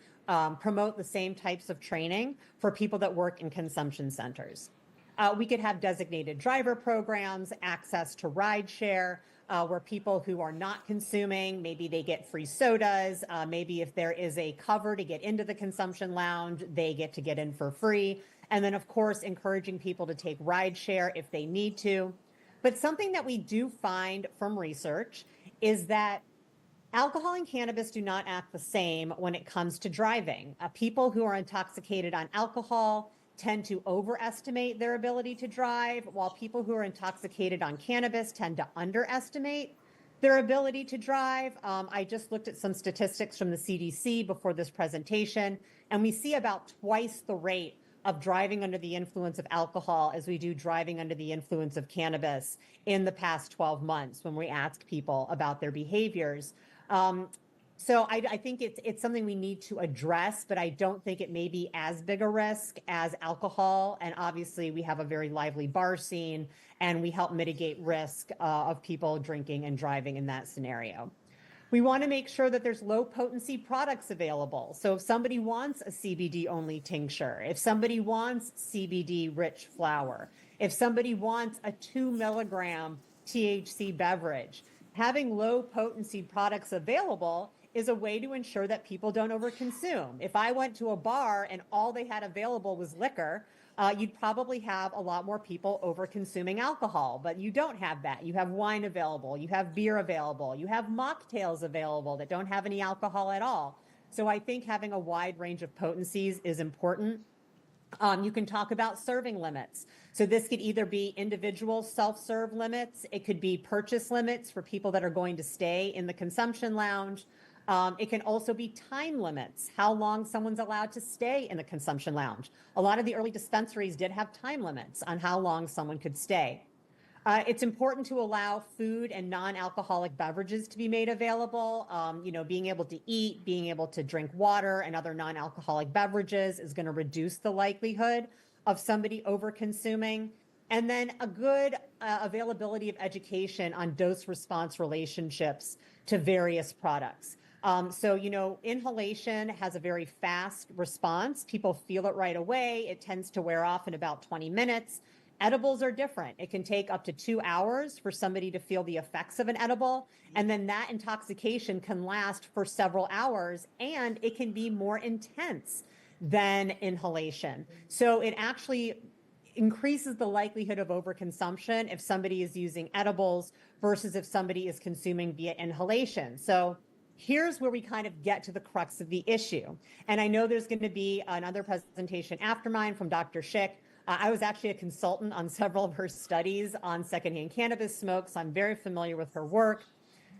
Speaker 7: promote the same types of training for people that work in consumption centers. We could have designated driver programs, access to rideshare, where people who are not consuming, maybe they get free sodas, maybe if there is a cover to get into the consumption lounge, they get to get in for free. And then, of course, encouraging people to take rideshare if they need to. But something that we do find from research is that alcohol and cannabis do not act the same when it comes to driving. People who are intoxicated on alcohol tend to overestimate their ability to drive, while people who are intoxicated on cannabis tend to underestimate their ability to drive. I just looked at some statistics from the CDC before this presentation, and we see about twice the rate of driving under the influence of alcohol as we do driving under the influence of cannabis in the past 12 months when we ask people about their behaviors. So I think it's something we need to address, but I don't think it may be as big a risk as alcohol. And obviously, we have a very lively bar scene, and we help mitigate risk of people drinking and driving in that scenario. We want to make sure that there's low potency products available. So if somebody wants a CBD only tincture, if somebody wants CBD rich flower, if somebody wants a 2 milligram THC beverage, having low potency products available is a way to ensure that people don't overconsume. If I went to a bar and all they had available was liquor, you'd probably have a lot more people over consuming alcohol, but you don't have that. You have wine available, you have beer available, you have mocktails available that don't have any alcohol at all. So I think having a wide range of potencies is important. You can talk about serving limits. So this could either be individual self-serve limits, it could be purchase limits for people that are going to stay in the consumption lounge. It can also be time limits, how long someone's allowed to stay in the consumption lounge. A lot of the early dispensaries did have time limits on how long someone could stay. It's important to allow food and non-alcoholic beverages to be made available. Being able to eat, being able to drink water and other non-alcoholic beverages is going to reduce the likelihood of somebody over-consuming. And then a good availability of education on dose-response relationships to various products. Inhalation has a very fast response. People feel it right away. It tends to wear off in about 20 minutes. Edibles are different. It can take up to 2 hours for somebody to feel the effects of an edible. And then that intoxication can last for several hours, and it can be more intense than inhalation. So it actually increases the likelihood of overconsumption if somebody is using edibles versus if somebody is consuming via inhalation. So here's where we kind of get to the crux of the issue. And I know there's going to be another presentation after mine from Dr. Schick. I was actually a consultant on several of her studies on secondhand cannabis smoke, so I'm very familiar with her work.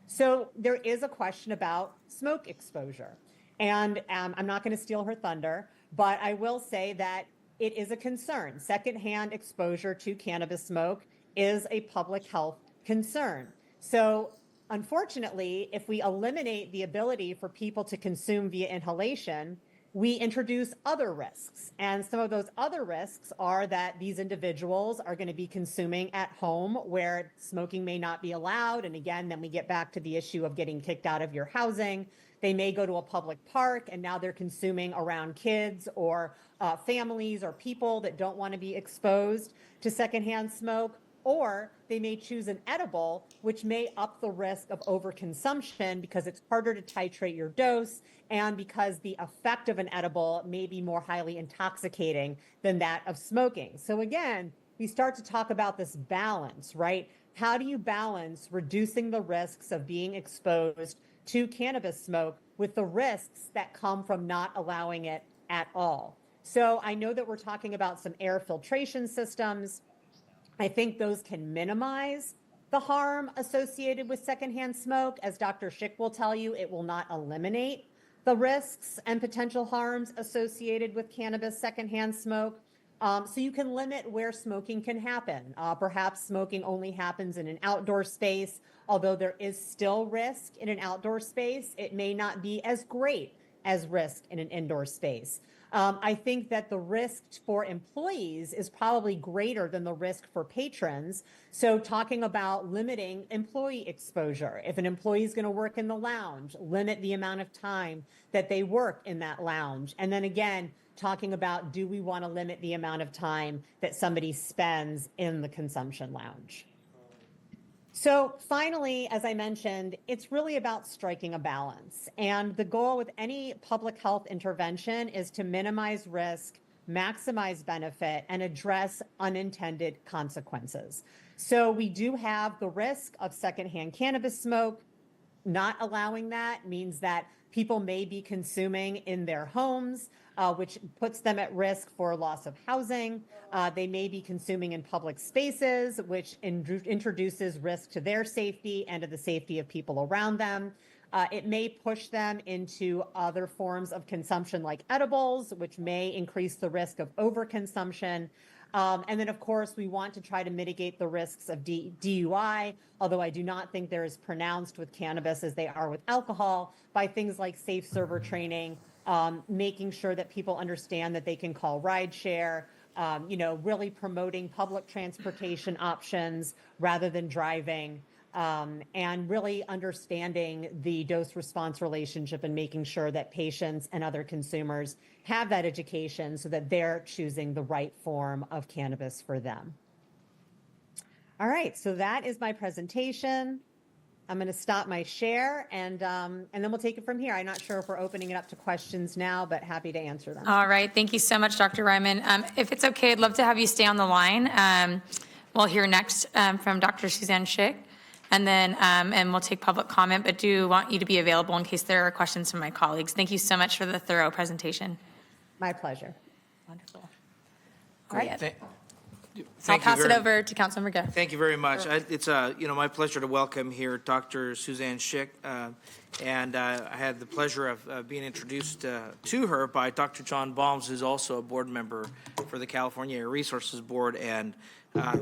Speaker 7: So there is a question about smoke exposure. And I'm not going to steal her thunder, but I will say that it is a concern. Secondhand exposure to cannabis smoke is a public health concern. So unfortunately, if we eliminate the ability for people to consume via inhalation, we introduce other risks. And some of those other risks are that these individuals are going to be consuming at home where smoking may not be allowed. And again, then we get back to the issue of getting kicked out of your housing. They may go to a public park and now they're consuming around kids or families or people that don't want to be exposed to secondhand smoke. Or they may choose an edible, which may up the risk of overconsumption because it's harder to titrate your dose and because the effect of an edible may be more highly intoxicating than that of smoking. So again, we start to talk about this balance, right? How do you balance reducing the risks of being exposed to cannabis smoke with the risks that come from not allowing it at all? So I know that we're talking about some air filtration systems. I think those can minimize the harm associated with secondhand smoke. As Dr. Schick will tell you, it will not eliminate the risks and potential harms associated with cannabis secondhand smoke. So you can limit where smoking can happen. Perhaps smoking only happens in an outdoor space, although there is still risk in an outdoor space. It may not be as great as risk in an indoor space. I think that the risk for employees is probably greater than the risk for patrons. So talking about limiting employee exposure. If an employee is going to work in the lounge, limit the amount of time that they work in that lounge. And then again, talking about, do we want to limit the amount of time that somebody spends in the consumption lounge? So finally, as I mentioned, it's really about striking a balance. And the goal with any public health intervention is to minimize risk, maximize benefit, and address unintended consequences. So we do have the risk of secondhand cannabis smoke. Not allowing that means that people may be consuming in their homes, which puts them at risk for loss of housing. They may be consuming in public spaces, which introduces risk to their safety and to the safety of people around them. It may push them into other forms of consumption like edibles, which may increase the risk of overconsumption. And then, of course, we want to try to mitigate the risks of DUI, although I do not think they're as pronounced with cannabis as they are with alcohol, by things like safe server training, making sure that people understand that they can call rideshare, really promoting public transportation options rather than driving, and really understanding the dose-response relationship and making sure that patients and other consumers have that education so that they're choosing the right form of cannabis for them. All right, so that is my presentation. I'm going to stop my share, and then we'll take it from here. I'm not sure if we're opening it up to questions now, but happy to answer them.
Speaker 1: All right, thank you so much, Dr. Ryman. If it's okay, I'd love to have you stay on the line. We'll hear next from Dr. Suzanne Schick, and then and we'll take public comment, but do want you to be available in case there are questions from my colleagues. Thank you so much for the thorough presentation.
Speaker 7: My pleasure.
Speaker 1: Wonderful.
Speaker 4: Great.
Speaker 1: All right. I'll
Speaker 4: Thank you
Speaker 1: pass it
Speaker 4: very-
Speaker 1: over to Councilmember Go.
Speaker 4: Thank you very much. It's my pleasure to welcome here Dr. Suzanne Schick, and I had the pleasure of being introduced to her by Dr. John Balms, who's also a board member for the California Air Resources Board. And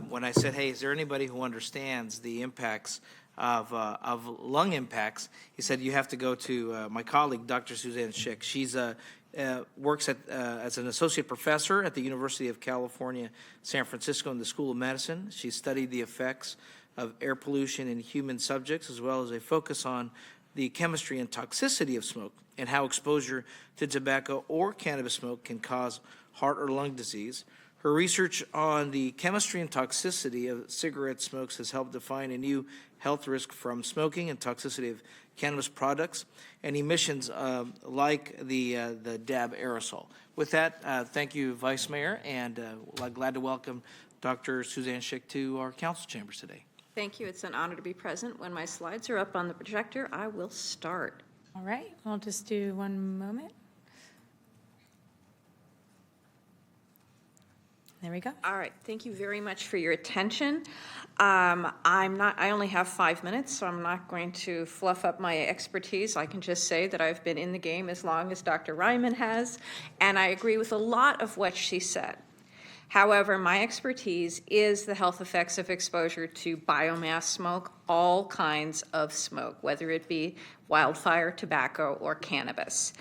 Speaker 4: when I said, "Hey, is there anybody who understands the impacts of lung impacts?" he said, "You have to go to my colleague, Dr. Suzanne Schick. She's works as an associate professor at the University of California, San Francisco in the School of Medicine. She studied the effects of air pollution in human subjects, as well as a focus on the chemistry and toxicity of smoke and how exposure to tobacco or cannabis smoke can cause heart or lung disease. Her research on the chemistry and toxicity of cigarette smokes has helped define a new health risk from smoking and toxicity of cannabis products and emissions like the dab aerosol." With that, thank you, Vice Mayor, and glad to welcome Dr. Suzanne Schick to our council chambers today.
Speaker 10: Thank you. It's an honor to be present. When my slides are up on the projector, I will start.
Speaker 1: All right, we'll just do one moment. There we go.
Speaker 10: All right. Thank you very much for your attention. I only have 5 minutes, so I'm not going to fluff up my expertise. I can just say that I've been in the game as long as Dr. Ryman has, and I agree with a lot of what she said. However, my expertise is the health effects of exposure to biomass smoke, all kinds of smoke, whether it be wildfire, tobacco, or cannabis.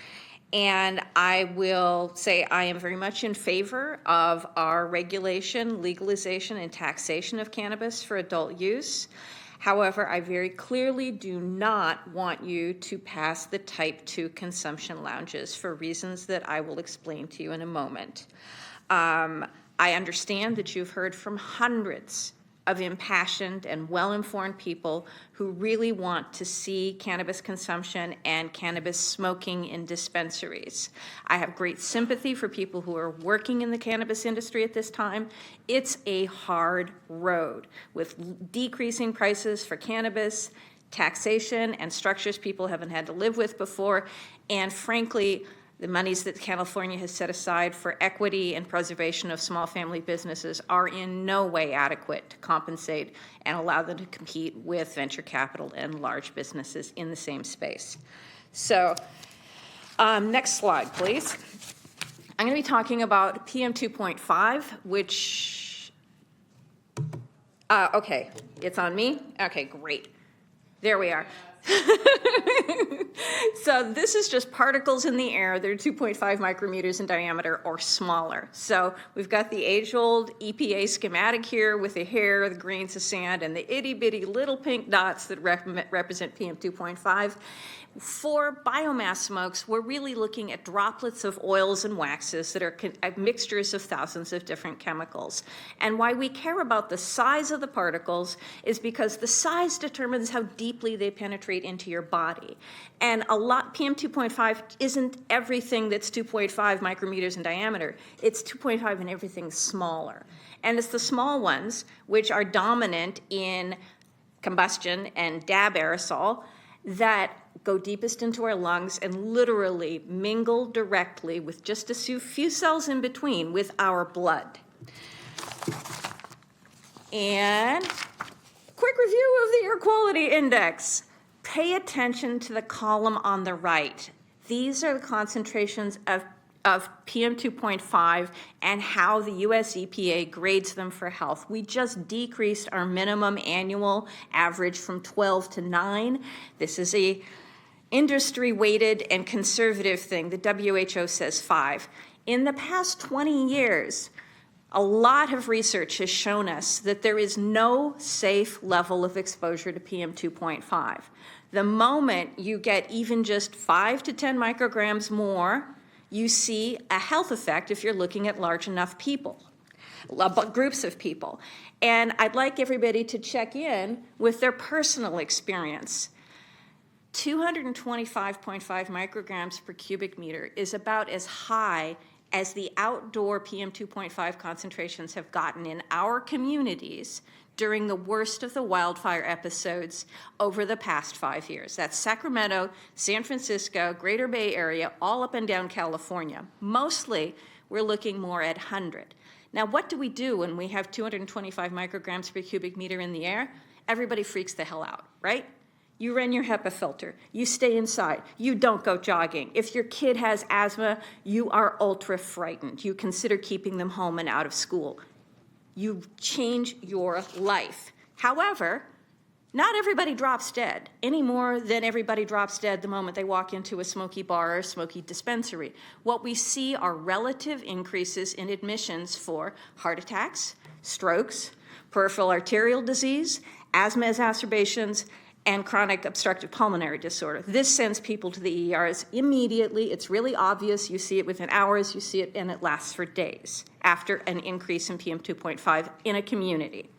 Speaker 10: And I will say I am very much in favor of our regulation, legalization, and taxation of cannabis for adult use. However, I very clearly do not want you to pass the Type 2 consumption lounges for reasons that I will explain to you in a moment. I understand that you've heard from hundreds of impassioned and well-informed people who really want to see cannabis consumption and cannabis smoking in dispensaries. I have great sympathy for people who are working in the cannabis industry at this time. It's a hard road with decreasing prices for cannabis, taxation, and structures people haven't had to live with before, and frankly, the monies that California has set aside for equity and preservation of small family businesses are in no way adequate to compensate and allow them to compete with venture capital and large businesses in the same space. So, next slide, please. I'm going to be talking about PM 2.5, which, okay, it's on me? Okay, great. There we are. So this is just particles in the air. They're 2.5 micrometers in diameter or smaller. So we've got the age-old EPA schematic here with the hair, the grains of sand, and the itty-bitty little pink dots that represent PM 2.5. For biomass smokes, we're really looking at droplets of oils and waxes that are mixtures of thousands of different chemicals. And why we care about the size of the particles is because the size determines how deeply they penetrate into your body. And PM 2.5 isn't everything that's 2.5 micrometers in diameter. It's 2.5 and everything smaller. And it's the small ones, which are dominant in combustion and dab aerosol, that go deepest into our lungs and literally mingle directly with just a few cells in between with our blood. And quick review of the air quality index. Pay attention to the column on the right. These are the concentrations of of PM 2.5 and how the US EPA grades them for health. We just decreased our minimum annual average from 12 to 9. This is a industry-weighted and conservative thing. The WHO says 5. In the past 20 years, a lot of research has shown us that there is no safe level of exposure to PM 2.5. The moment you get even just 5 to 10 micrograms more, you see a health effect if you're looking at large enough people, groups of people. And I'd like everybody to check in with their personal experience. 225.5 micrograms per cubic meter is about as high as the outdoor PM 2.5 concentrations have gotten in our communities during the worst of the wildfire episodes over the past 5 years. That's Sacramento, San Francisco, Greater Bay Area, all up and down California. Mostly, we're looking more at 100. Now, what do we do when we have 225 micrograms per cubic meter in the air? Everybody freaks the hell out, right? You run your HEPA filter, you stay inside, you don't go jogging. If your kid has asthma, you are ultra frightened. You consider keeping them home and out of school. You change your life. However, not everybody drops dead any more than everybody drops dead the moment they walk into a smoky bar or smoky dispensary. What we see are relative increases in admissions for heart attacks, strokes, peripheral arterial disease, asthma exacerbations, and chronic obstructive pulmonary disorder. This sends people to the ERs immediately. It's really obvious. You see it within hours, you see it, and it lasts for days after an increase in PM 2.5 in a community.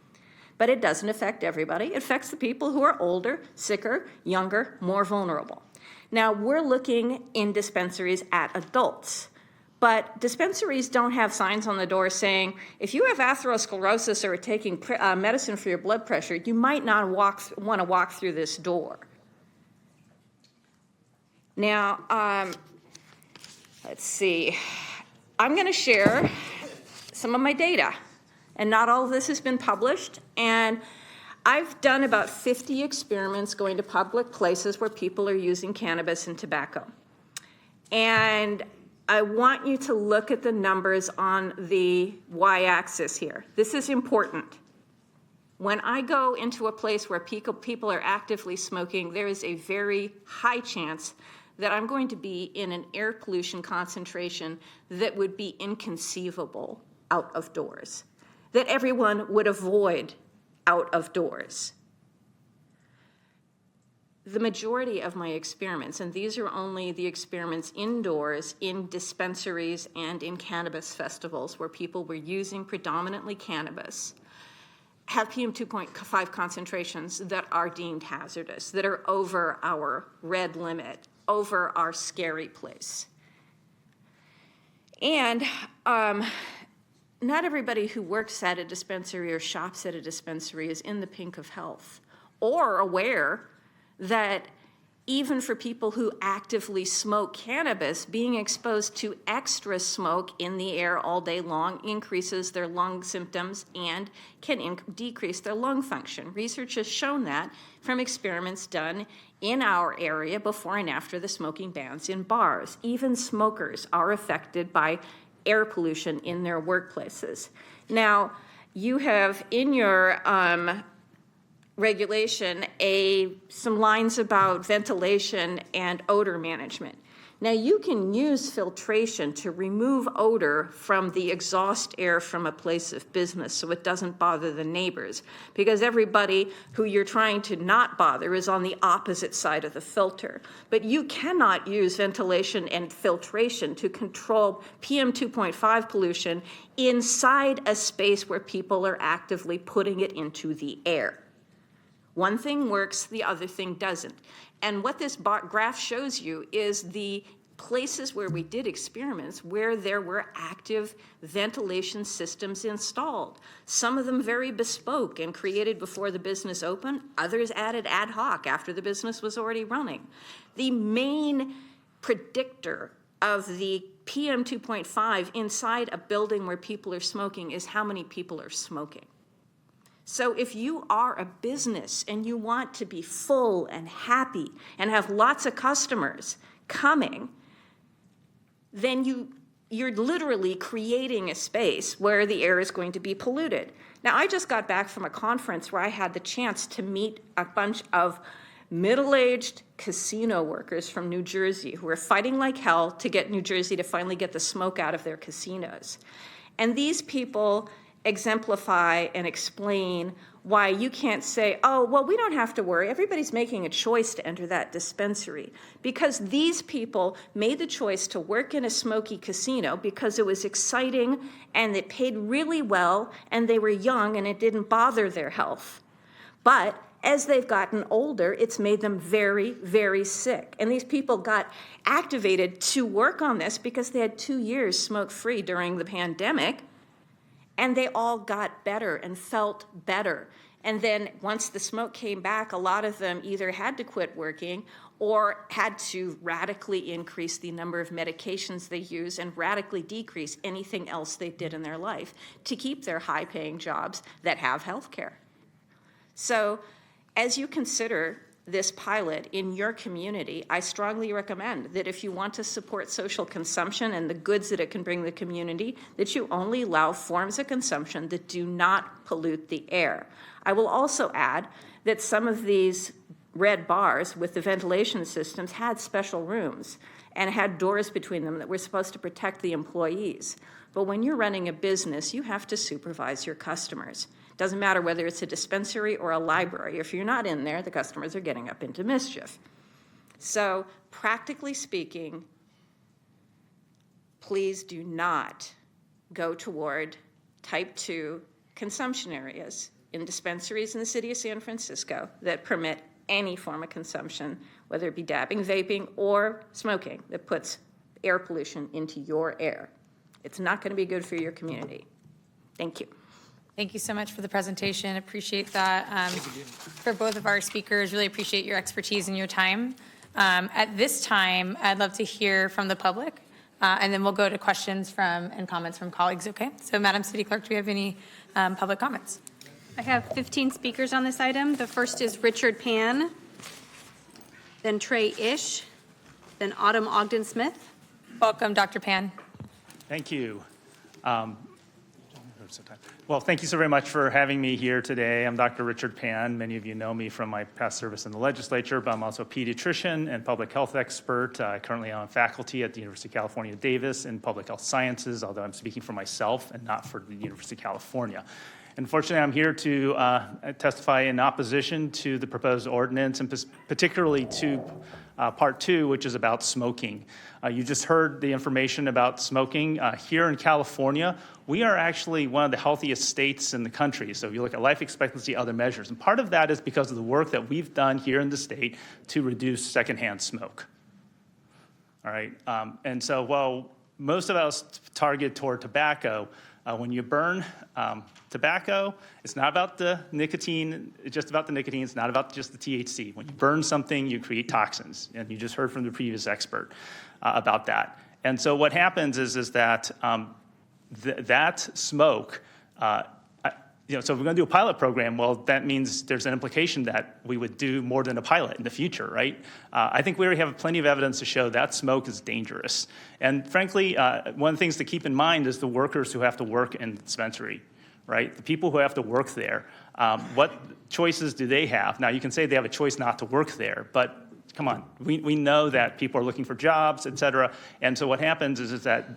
Speaker 10: But it doesn't affect everybody. It affects the people who are older, sicker, younger, more vulnerable. Now, we're looking in dispensaries at adults. But dispensaries don't have signs on the door saying, if you have atherosclerosis or are taking medicine for your blood pressure, you might not want to walk through this door. Now, let's see. I'm going to share some of my data. And not all of this has been published. And I've done about 50 experiments going to public places where people are using cannabis and tobacco. And I want you to look at the numbers on the y-axis here. This is important. When I go into a place where people are actively smoking, there is a very high chance that I'm going to be in an air pollution concentration that would be inconceivable out of doors, that everyone would avoid out of doors. The majority of my experiments, and these are only the experiments indoors in dispensaries and in cannabis festivals where people were using predominantly cannabis, have PM 2.5 concentrations that are deemed hazardous, that are over our red limit, over our scary place. And not everybody who works at a dispensary or shops at a dispensary is in the pink of health or aware that even for people who actively smoke cannabis, being exposed to extra smoke in the air all day long increases their lung symptoms and can decrease their lung function. Research has shown that from experiments done in our area before and after the smoking bans in bars. Even smokers are affected by air pollution in their workplaces. Now, you have in your regulation some lines about ventilation and odor management. Now, you can use filtration to remove odor from the exhaust air from a place of business so it doesn't bother the neighbors, because everybody who you're trying to not bother is on the opposite side of the filter. But you cannot use ventilation and filtration to control PM 2.5 pollution inside a space where people are actively putting it into the air. One thing works, the other thing doesn't. And what this graph shows you is the places where we did experiments where there were active ventilation systems installed. Some of them very bespoke and created before the business opened, others added ad hoc after the business was already running. The main predictor of the PM 2.5 inside a building where people are smoking is how many people are smoking. So if you are a business and you want to be full and happy and have lots of customers coming, then you you're literally creating a space where the air is going to be polluted. Now, I just got back from a conference where I had the chance to meet a bunch of middle-aged casino workers from New Jersey who are fighting like hell to get New Jersey to finally get the smoke out of their casinos. And these people exemplify and explain why you can't say, oh, well, we don't have to worry. Everybody's making a choice to enter that dispensary. Because these people made the choice to work in a smoky casino because it was exciting and it paid really well and they were young and it didn't bother their health. But as they've gotten older, it's made them very, very sick. And these people got activated to work on this because they had 2 years smoke-free during the pandemic. And they all got better and felt better. And then once the smoke came back, a lot of them either had to quit working or had to radically increase the number of medications they use and radically decrease anything else they did in their life to keep their high-paying jobs that have health care. So as you consider this pilot in your community, I strongly recommend that if you want to support social consumption and the goods that it can bring the community, that you only allow forms of consumption that do not pollute the air. I will also add that some of these red bars with the ventilation systems had special rooms and had doors between them that were supposed to protect the employees. But when you're running a business, you have to supervise your customers. Doesn't matter whether it's a dispensary or a library. If you're not in there, the customers are getting up into mischief. So practically speaking, please do not go toward type 2 consumption areas in dispensaries in the city of San Francisco that permit any form of consumption, whether it be dabbing, vaping, or smoking, that puts air pollution into your air. It's not going to be good for your community. Thank you.
Speaker 1: Thank you so much for the presentation. Appreciate that. For both of our speakers, really appreciate your expertise and your time. At this time, I'd love to hear from the public, and then we'll go to questions and comments from colleagues, okay? So Madam City Clerk, do we have any public comments?
Speaker 2: I have 15 speakers on this item. The first is Richard Pan, then Trey Ish, then Autumn Ogden-Smith.
Speaker 1: Welcome, Dr. Pan.
Speaker 11: Thank you. Well, thank you so very much for having me here today. I'm Dr. Richard Pan. Many of you know me from my past service in the legislature, but I'm also a pediatrician and public health expert. Currently on faculty at the University of California, Davis in public health sciences, although I'm speaking for myself and not for the University of California. Unfortunately, I'm here to testify in opposition to the proposed ordinance, and particularly to Part 2, which is about smoking. You just heard the information about smoking. Here in California, we are actually one of the healthiest states in the country. So if you look at life expectancy, other measures. And part of that is because of the work that we've done here in the state to reduce secondhand smoke. All right. And so while most of us target toward tobacco, when you burn tobacco, it's not about the nicotine, it's just about the nicotine, it's not about just the THC. When you burn something, you create toxins, and you just heard from the previous expert about that. And so what happens is that that smoke, so if we're going to do a pilot program, well, that means there's an implication that we would do more than a pilot in the future, right? I think we already have plenty of evidence to show that smoke is dangerous. And frankly, one of the things to keep in mind is the workers who have to work in the dispensary, right? The people who have to work there, what choices do they have? Now, you can say they have a choice not to work there, but come on, we know that people are looking for jobs, et cetera. And so what happens is that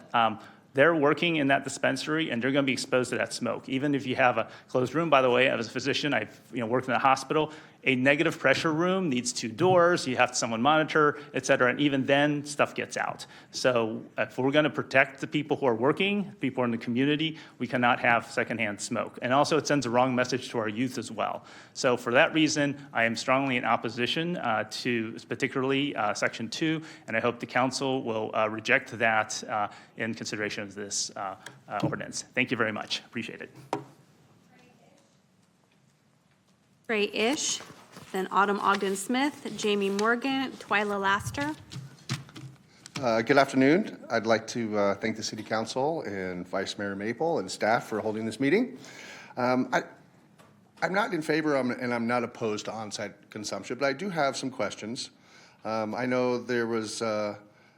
Speaker 11: they're working in that dispensary and they're going to be exposed to that smoke. Even if you have a closed room, by the way, as a physician, I've worked in a hospital. A negative pressure room needs 2 doors. You have someone monitor, et cetera. And even then, stuff gets out. So if we're going to protect the people who are working, people in the community, we cannot have secondhand smoke. And also, it sends a wrong message to our youth as well. So for that reason, I am strongly in opposition to particularly Section 2, and I hope the council will reject that in consideration of this ordinance. Thank you very much. Appreciate it.
Speaker 2: Trey Ish, then Autumn Ogden-Smith, Jamie Morgan, Twyla Laster.
Speaker 12: Good afternoon. I'd like to thank the City Council and Vice Mayor Maple and staff for holding this meeting. I'm not in favor and I'm not opposed to on-site consumption, but I do have some questions. I know there was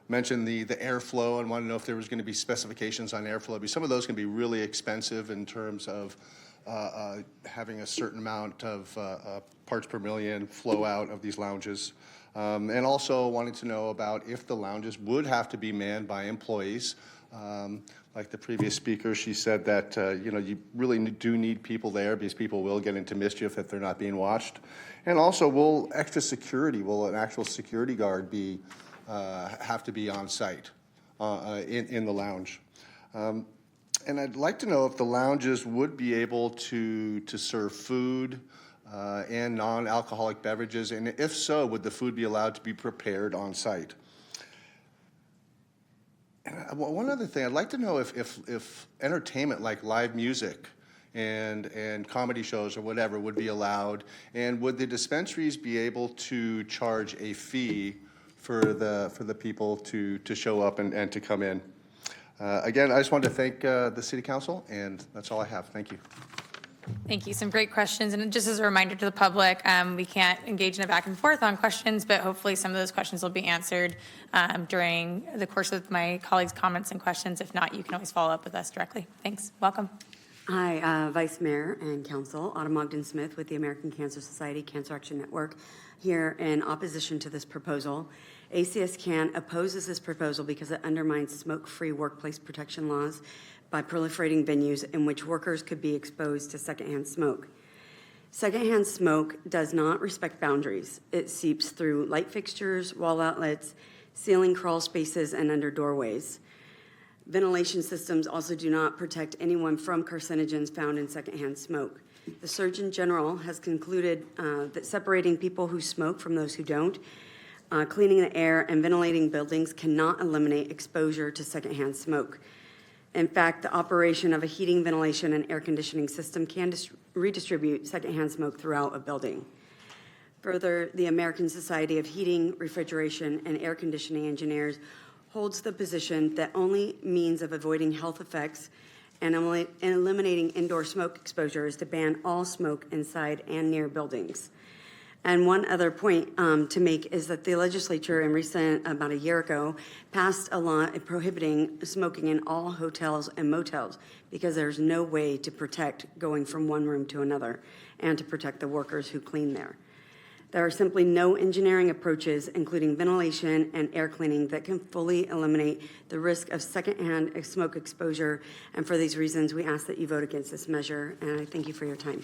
Speaker 12: mentioned the airflow and wanted to know if there was going to be specifications on airflow. Because some of those can be really expensive in terms of having a certain amount of parts per million flow out of these lounges. And also wanted to know about if the lounges would have to be manned by employees. Like the previous speaker, she said that, you really do need people there because people will get into mischief if they're not being watched. And also, will extra security, will an actual security guard have to be on site in the lounge? And I'd like to know if the lounges would be able to serve food and non-alcoholic beverages, and if so, would the food be allowed to be prepared on site? And one other thing, I'd like to know if entertainment like live music and comedy shows or whatever would be allowed, and would the dispensaries be able to charge a fee for the people to show up and to come in? Again, I just wanted to thank the City Council, and that's all I have. Thank you.
Speaker 1: Thank you. Some great questions. And just as a reminder to the public, we can't engage in a back and forth on questions, but hopefully some of those questions will be answered during the course of my colleagues' comments and questions. If not, you can always follow up with us directly. Thanks. Welcome.
Speaker 13: Hi, Vice Mayor and Council. Autumn Ogden Smith with the American Cancer Society Cancer Action Network, here in opposition to this proposal. ACS-CAN opposes this proposal because it undermines smoke-free workplace protection laws by proliferating venues in which workers could be exposed to secondhand smoke. Secondhand smoke does not respect boundaries. It seeps through light fixtures, wall outlets, ceiling crawl spaces, and under doorways. Ventilation systems also do not protect anyone from carcinogens found in secondhand smoke. The Surgeon General has concluded that separating people who smoke from those who don't, cleaning the air, and ventilating buildings cannot eliminate exposure to secondhand smoke. In fact, the operation of a heating, ventilation, and air conditioning system can redistribute secondhand smoke throughout a building. Further, the American Society of Heating, Refrigeration, and Air Conditioning Engineers holds the position that only means of avoiding health effects and eliminating indoor smoke exposure is to ban all smoke inside and near buildings. And one other point to make is that the legislature about a year ago, passed a law prohibiting smoking in all hotels and motels because there's no way to protect going from one room to another and to protect the workers who clean there. There are simply no engineering approaches, including ventilation and air cleaning, that can fully eliminate the risk of secondhand smoke exposure. And for these reasons, we ask that you vote against this measure. And I thank you for your time.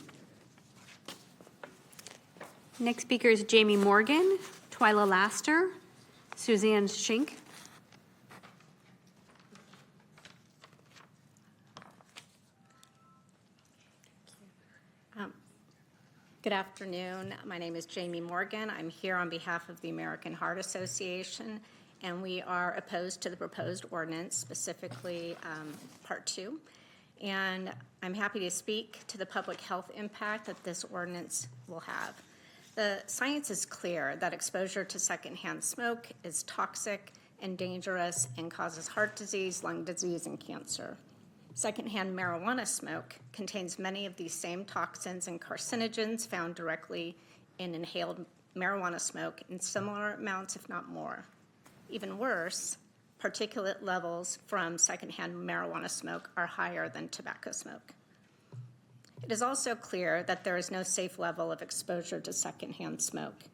Speaker 2: Next speaker is Jamie Morgan, Twyla Laster, Suzanne Schenk.
Speaker 14: Good afternoon. My name is Jamie Morgan. I'm here on behalf of the American Heart Association, and we are opposed to the proposed ordinance, specifically Part 2. And I'm happy to speak to the public health impact that this ordinance will have. The science is clear that exposure to secondhand smoke is toxic and dangerous and causes heart disease, lung disease, and cancer. Secondhand marijuana smoke contains many of these same toxins and carcinogens found directly in inhaled marijuana smoke in similar amounts, if not more. Even worse, particulate levels from secondhand marijuana smoke are higher than tobacco smoke. It is also clear that there is no safe level of exposure to secondhand smoke.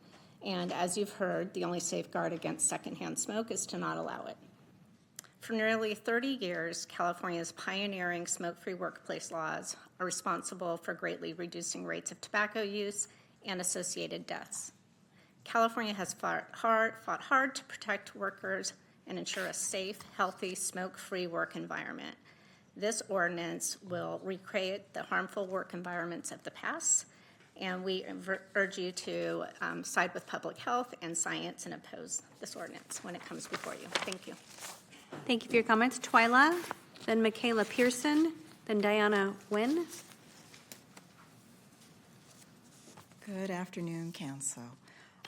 Speaker 14: And as you've heard, the only safeguard against secondhand smoke is to not allow it. For nearly 30 years, California's pioneering smoke-free workplace laws are responsible for greatly reducing rates of tobacco use and associated deaths. California has fought hard to protect workers and ensure a safe, healthy, smoke-free work environment. This ordinance will recreate the harmful work environments of the past, and we urge you to side with public health and science and oppose this ordinance when it comes before you. Thank you.
Speaker 2: Thank you for your comments. Twyla, then Michaela Pearson, then Diana Nguyen.
Speaker 15: Good afternoon, Council.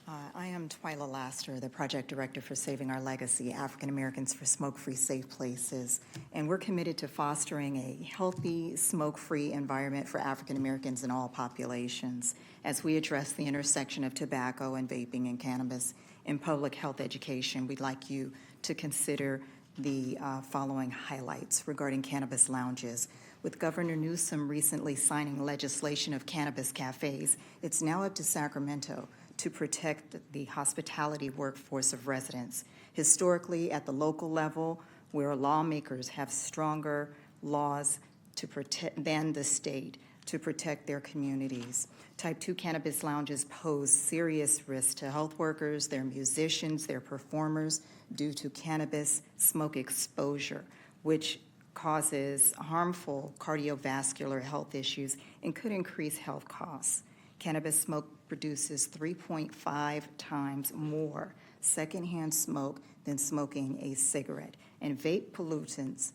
Speaker 15: I am Twyla Laster, the project director for Saving Our Legacy, African Americans for Smoke-Free Safe Places. And we're committed to fostering a healthy, smoke-free environment for African Americans in all populations as we address the intersection of tobacco and vaping and cannabis in public health education. We'd like you to consider the following highlights regarding cannabis lounges. With Governor Newsom recently signing legislation of cannabis cafes, it's now up to Sacramento to protect the hospitality workforce of residents. Historically, at the local level, where lawmakers have stronger laws to protect than the state to protect their communities. Type 2 cannabis lounges pose serious risks to health workers, their musicians, their performers due to cannabis smoke exposure, which causes harmful cardiovascular health issues and could increase health costs. Cannabis smoke produces 3.5 times more secondhand smoke than smoking a cigarette, and vape pollutants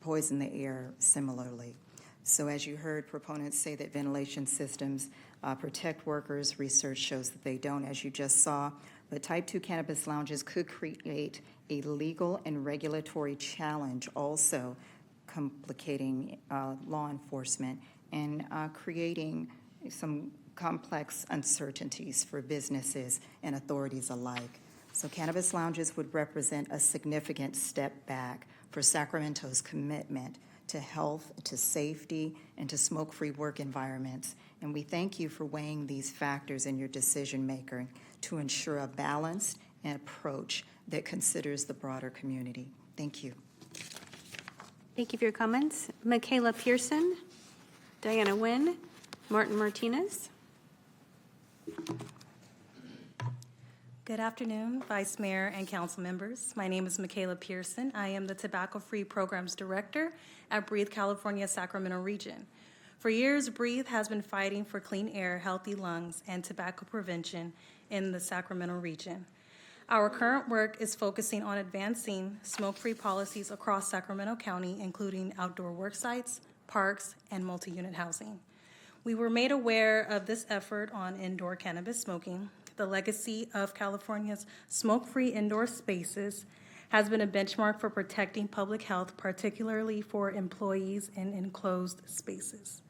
Speaker 15: poison the air similarly. So as you heard, proponents say that ventilation systems protect workers. Research shows that they don't, as you just saw. But type 2 cannabis lounges could create a legal and regulatory challenge, also complicating law enforcement and creating some complex uncertainties for businesses and authorities alike. So cannabis lounges would represent a significant step back for Sacramento's commitment to health, to safety, and to smoke-free work environments. And we thank you for weighing these factors in your decision-making to ensure a balanced approach that considers the broader community. Thank you.
Speaker 2: Thank you for your comments. Michaela Pearson, Diana Nguyen, Martin Martinez.
Speaker 16: Good afternoon, Vice Mayor and council members. My name is Michaela Pearson. I am the Tobacco-Free Programs Director at Breathe California Sacramento Region. For years, Breathe has been fighting for clean air, healthy lungs, and tobacco prevention in the Sacramento region. Our current work is focusing on advancing smoke-free policies across Sacramento County, including outdoor work sites, parks, and multi-unit housing. We were made aware of this effort on indoor cannabis smoking. The legacy of California's smoke-free indoor spaces has been a benchmark for protecting public health, particularly for employees in enclosed spaces.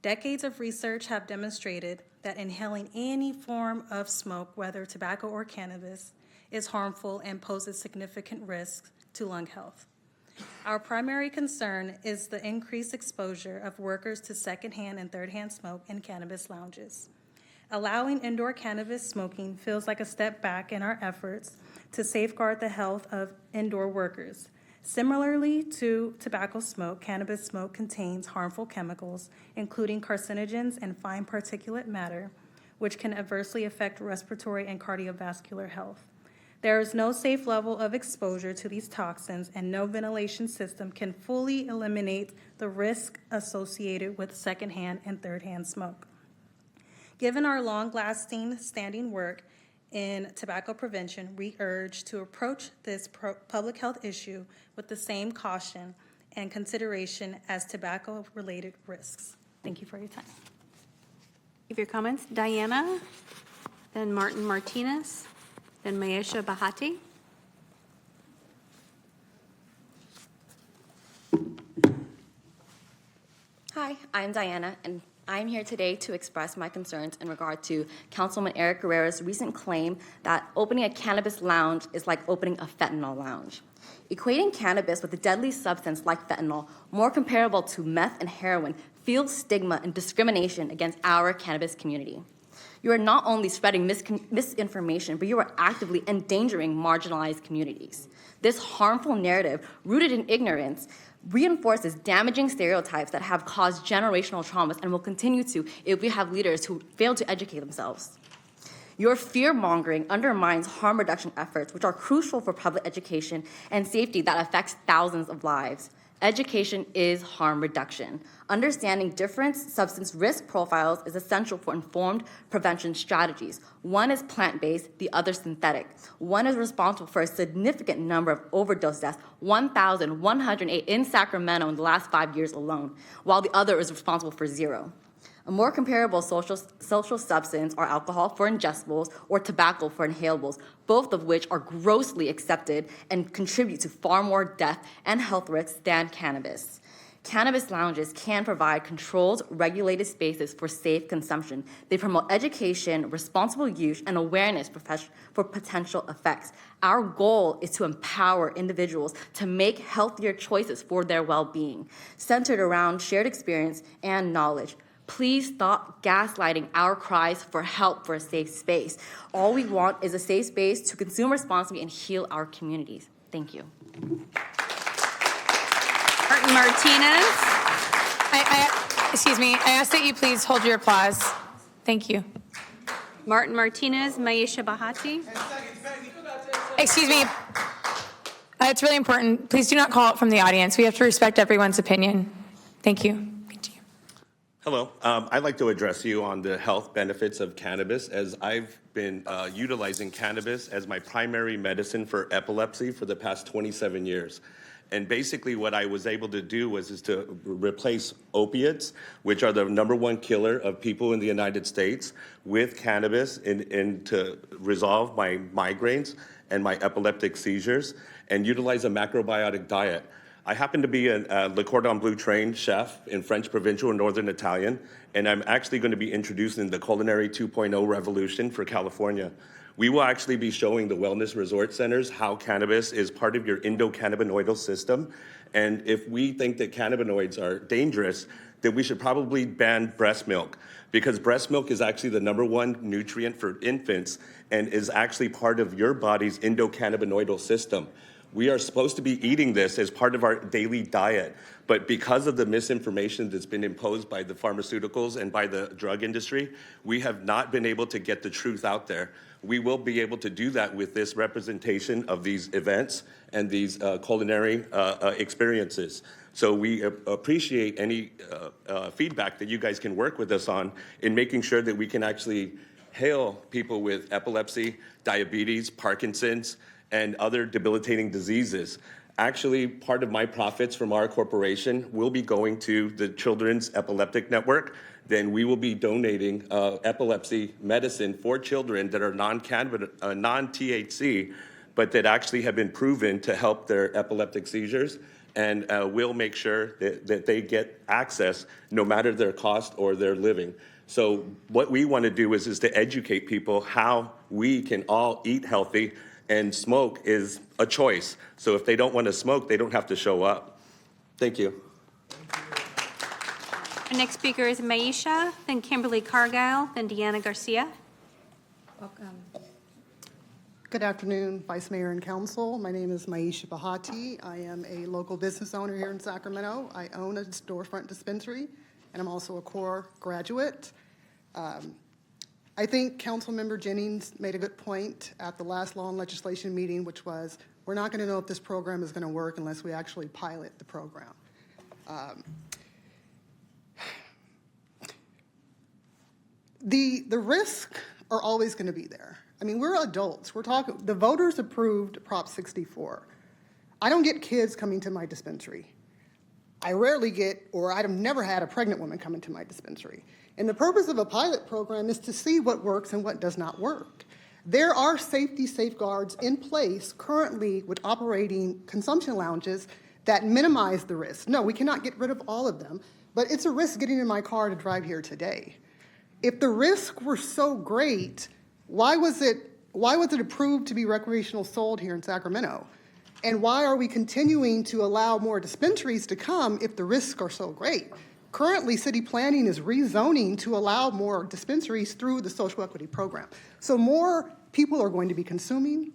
Speaker 16: Decades of research have demonstrated that inhaling any form of smoke, whether tobacco or cannabis, is harmful and poses significant risks to lung health. Our primary concern is the increased exposure of workers to secondhand and third-hand smoke in cannabis lounges. Allowing indoor cannabis smoking feels like a step back in our efforts to safeguard the health of indoor workers. Similarly to tobacco smoke, cannabis smoke contains harmful chemicals, including carcinogens and fine particulate matter, which can adversely affect respiratory and cardiovascular health. There is no safe level of exposure to these toxins, and no ventilation system can fully eliminate the risk associated with secondhand and third-hand smoke. Given our long-lasting standing work in tobacco prevention, we urge to approach this public health issue with the same caution and consideration as tobacco-related risks. Thank you for your time.
Speaker 2: Give your comments. Diana, then Martin Martinez, then Mayesha Bahati.
Speaker 17: Hi, I'm Diana, and I'm here today to express my concerns in regard to Councilman Eric Guerrero's recent claim that opening a cannabis lounge is like opening a fentanyl lounge. Equating cannabis with a deadly substance like fentanyl, more comparable to meth and heroin, fuels stigma and discrimination against our cannabis community. You are not only spreading misinformation, but you are actively endangering marginalized communities. This harmful narrative, rooted in ignorance, reinforces damaging stereotypes that have caused generational traumas and will continue to if we have leaders who fail to educate themselves. Your fear-mongering undermines harm reduction efforts, which are crucial for public education and safety that affects thousands of lives. Education is harm reduction. Understanding different substance risk profiles is essential for informed prevention strategies. One is plant-based, the other synthetic. One is responsible for a significant number of overdose deaths, 1,108 in Sacramento in the last 5 years alone, while the other is responsible for 0. A more comparable social substance are alcohol for ingestibles or tobacco for inhalables, both of which are grossly accepted and contribute to far more death and health risks than cannabis. Cannabis lounges can provide controlled, regulated spaces for safe consumption. They promote education, responsible use, and awareness for potential effects. Our goal is to empower individuals to make healthier choices for their well-being, centered around shared experience and knowledge. Please stop gaslighting our cries for help for a safe space. All we want is a safe space to consume responsibly and heal our communities. Thank you.
Speaker 2: Martin Martinez.
Speaker 1: Excuse me, I ask that you please hold your applause. Thank you.
Speaker 2: Martin Martinez, Maisha Bahati.
Speaker 1: Excuse me. It's really important. Please do not call out from the audience. We have to respect everyone's opinion. Thank you.
Speaker 18: Hello. I'd like to address you on the health benefits of cannabis, as I've been utilizing cannabis as my primary medicine for epilepsy for the past 27 years. And basically what I was able to do is to replace opiates, which are the #1 killer of people in the United States, with cannabis and to resolve my migraines and my epileptic seizures, and utilize a macrobiotic diet. I happen to be a Le Cordon Bleu trained chef in French Provincial and Northern Italian, and I'm actually going to be introducing the Culinary 2.0 revolution for California. We will actually be showing the wellness resort centers how cannabis is part of your endocannabinoidal system. And if we think that cannabinoids are dangerous, then we should probably ban breast milk, because breast milk is actually the #1 nutrient for infants and is actually part of your body's endocannabinoidal system. We are supposed to be eating this as part of our daily diet, but because of the misinformation that's been imposed by the pharmaceuticals and by the drug industry, we have not been able to get the truth out there. We will be able to do that with this representation of these events and these culinary experiences. So we appreciate any feedback that you guys can work with us on in making sure that we can actually hail people with epilepsy, diabetes, Parkinson's, and other debilitating diseases. Actually, part of my profits from our corporation will be going to the Children's Epileptic Network. Then we will be donating epilepsy medicine for children that are non-THC, but that actually have been proven to help their epileptic seizures. And we'll make sure that they get access no matter their cost or their living. So what we want to do is to educate people how we can all eat healthy, and smoke is a choice. So if they don't want to smoke, they don't have to show up. Thank you.
Speaker 2: Our next speaker is Maisha, then Kimberly Cargile, then Deanna Garcia.
Speaker 19: Welcome. Good afternoon, Vice Mayor and Council. My name is Maisha Bahati. I am a local business owner here in Sacramento. I own a storefront dispensary, and I'm also a CORE graduate. I think Councilmember Jennings made a good point at the last law and legislation meeting, which was, we're not going to know if this program is going to work unless we actually pilot the program. The risks are always going to be there. I mean, we're adults. We're talking, the voters approved Prop 64. I don't get kids coming to my dispensary. I rarely get, or I've never had a pregnant woman come into my dispensary. And the purpose of a pilot program is to see what works and what does not work. There are safety safeguards in place currently with operating consumption lounges that minimize the risk. No, we cannot get rid of all of them, but it's a risk getting in my car to drive here today. If the risks were so great, why was it approved to be recreational sold here in Sacramento? And why are we continuing to allow more dispensaries to come if the risks are so great? Currently, city planning is rezoning to allow more dispensaries through the social equity program. So more people are going to be consuming,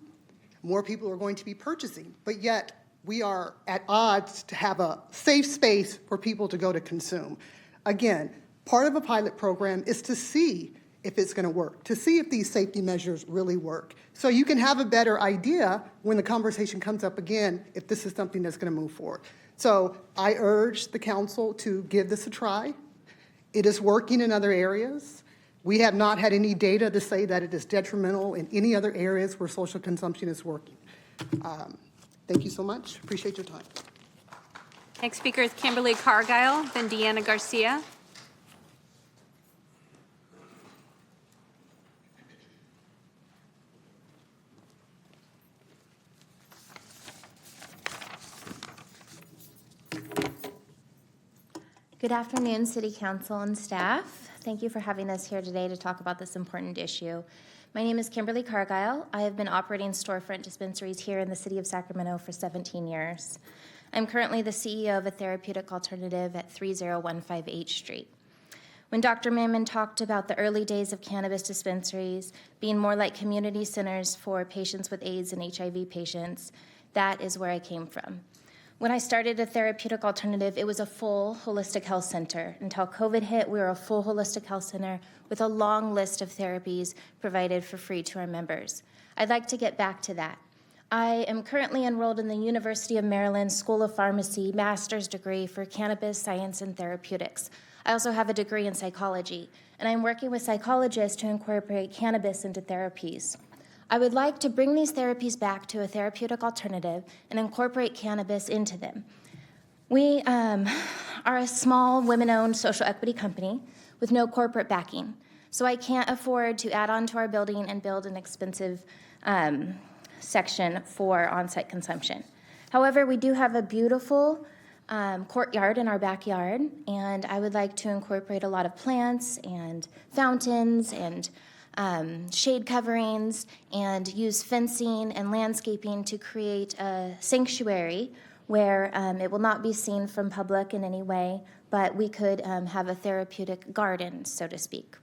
Speaker 19: more people are going to be purchasing, but yet we are at odds to have a safe space for people to go to consume. Again, part of a pilot program is to see if it's going to work, to see if these safety measures really work. So you can have a better idea when the conversation comes up again if this is something that's going to move forward. So I urge the council to give this a try. It is working in other areas. We have not had any data to say that it is detrimental in any other areas where social consumption is working. Thank you so much. Appreciate your time.
Speaker 2: Next speaker is Kimberly Cargile, then Deanna Garcia.
Speaker 20: Good afternoon, City Council and staff. Thank you for having us here today to talk about this important issue. My name is Kimberly Cargile. I have been operating storefront dispensaries here in the city of Sacramento for 17 years. I'm currently the CEO of a therapeutic alternative at 3015 H Street. When Dr. Mammon talked about the early days of cannabis dispensaries being more like community centers for patients with AIDS and HIV patients, that is where I came from. When I started a therapeutic alternative, it was a full holistic health center. Until COVID hit, we were a full holistic health center with a long list of therapies provided for free to our members. I'd like to get back to that. I am currently enrolled in the University of Maryland School of Pharmacy master's degree for cannabis science and therapeutics. I also have a degree in psychology, and I'm working with psychologists to incorporate cannabis into therapies. I would like to bring these therapies back to a therapeutic alternative and incorporate cannabis into them. We are a small women-owned social equity company with no corporate backing, so I can't afford to add on to our building and build an expensive section for on-site consumption. However, we do have a beautiful courtyard in our backyard, and I would like to incorporate a lot of plants and fountains and shade coverings and use fencing and landscaping to create a sanctuary where it will not be seen from public in any way, but we could have a therapeutic garden, so to speak,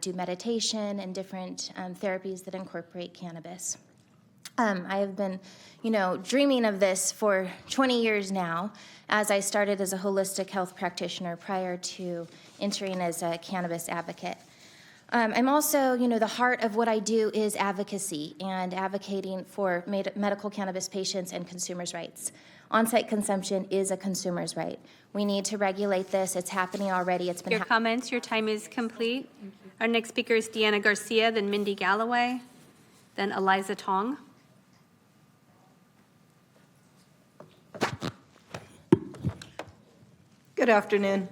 Speaker 20: do meditation and different therapies that incorporate cannabis. I have been, dreaming of this for 20 years now, as I started as a holistic health practitioner prior to entering as a cannabis advocate. I'm also, the heart of what I do is advocacy and advocating for medical cannabis patients and consumers' rights. On-site consumption is a consumer's right. We need to regulate this. It's happening already. It's been
Speaker 2: Your comments, your time is complete. Our next speaker is Deanna Garcia, then Mindy Galloway, then Eliza Tong.
Speaker 21: Good afternoon.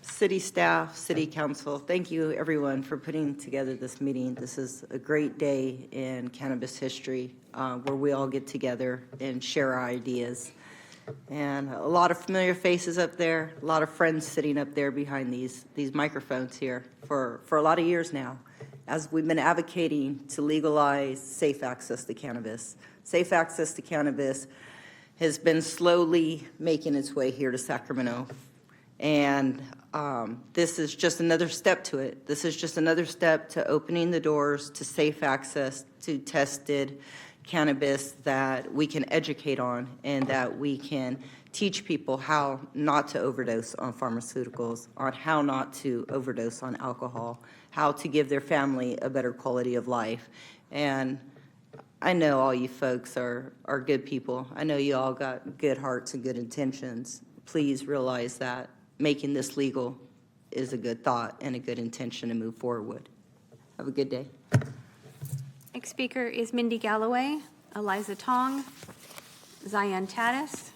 Speaker 21: City staff, city council, thank you everyone for putting together this meeting. This is a great day in cannabis history where we all get together and share our ideas. And a lot of familiar faces up there, a lot of friends sitting up there behind these microphones here for a lot of years now, as we've been advocating to legalize safe access to cannabis. Safe access to cannabis has been slowly making its way here to Sacramento. And this is just another step to it. This is just another step to opening the doors to safe access to tested cannabis that we can educate on and that we can teach people how not to overdose on pharmaceuticals, on how not to overdose on alcohol, how to give their family a better quality of life. And I know all you folks are good people. I know you all got good hearts and good intentions. Please realize that making this legal is a good thought and a good intention to move forward with. Have a good day.
Speaker 2: Next speaker is Mindy Galloway, Eliza Tong, Zion Tatis,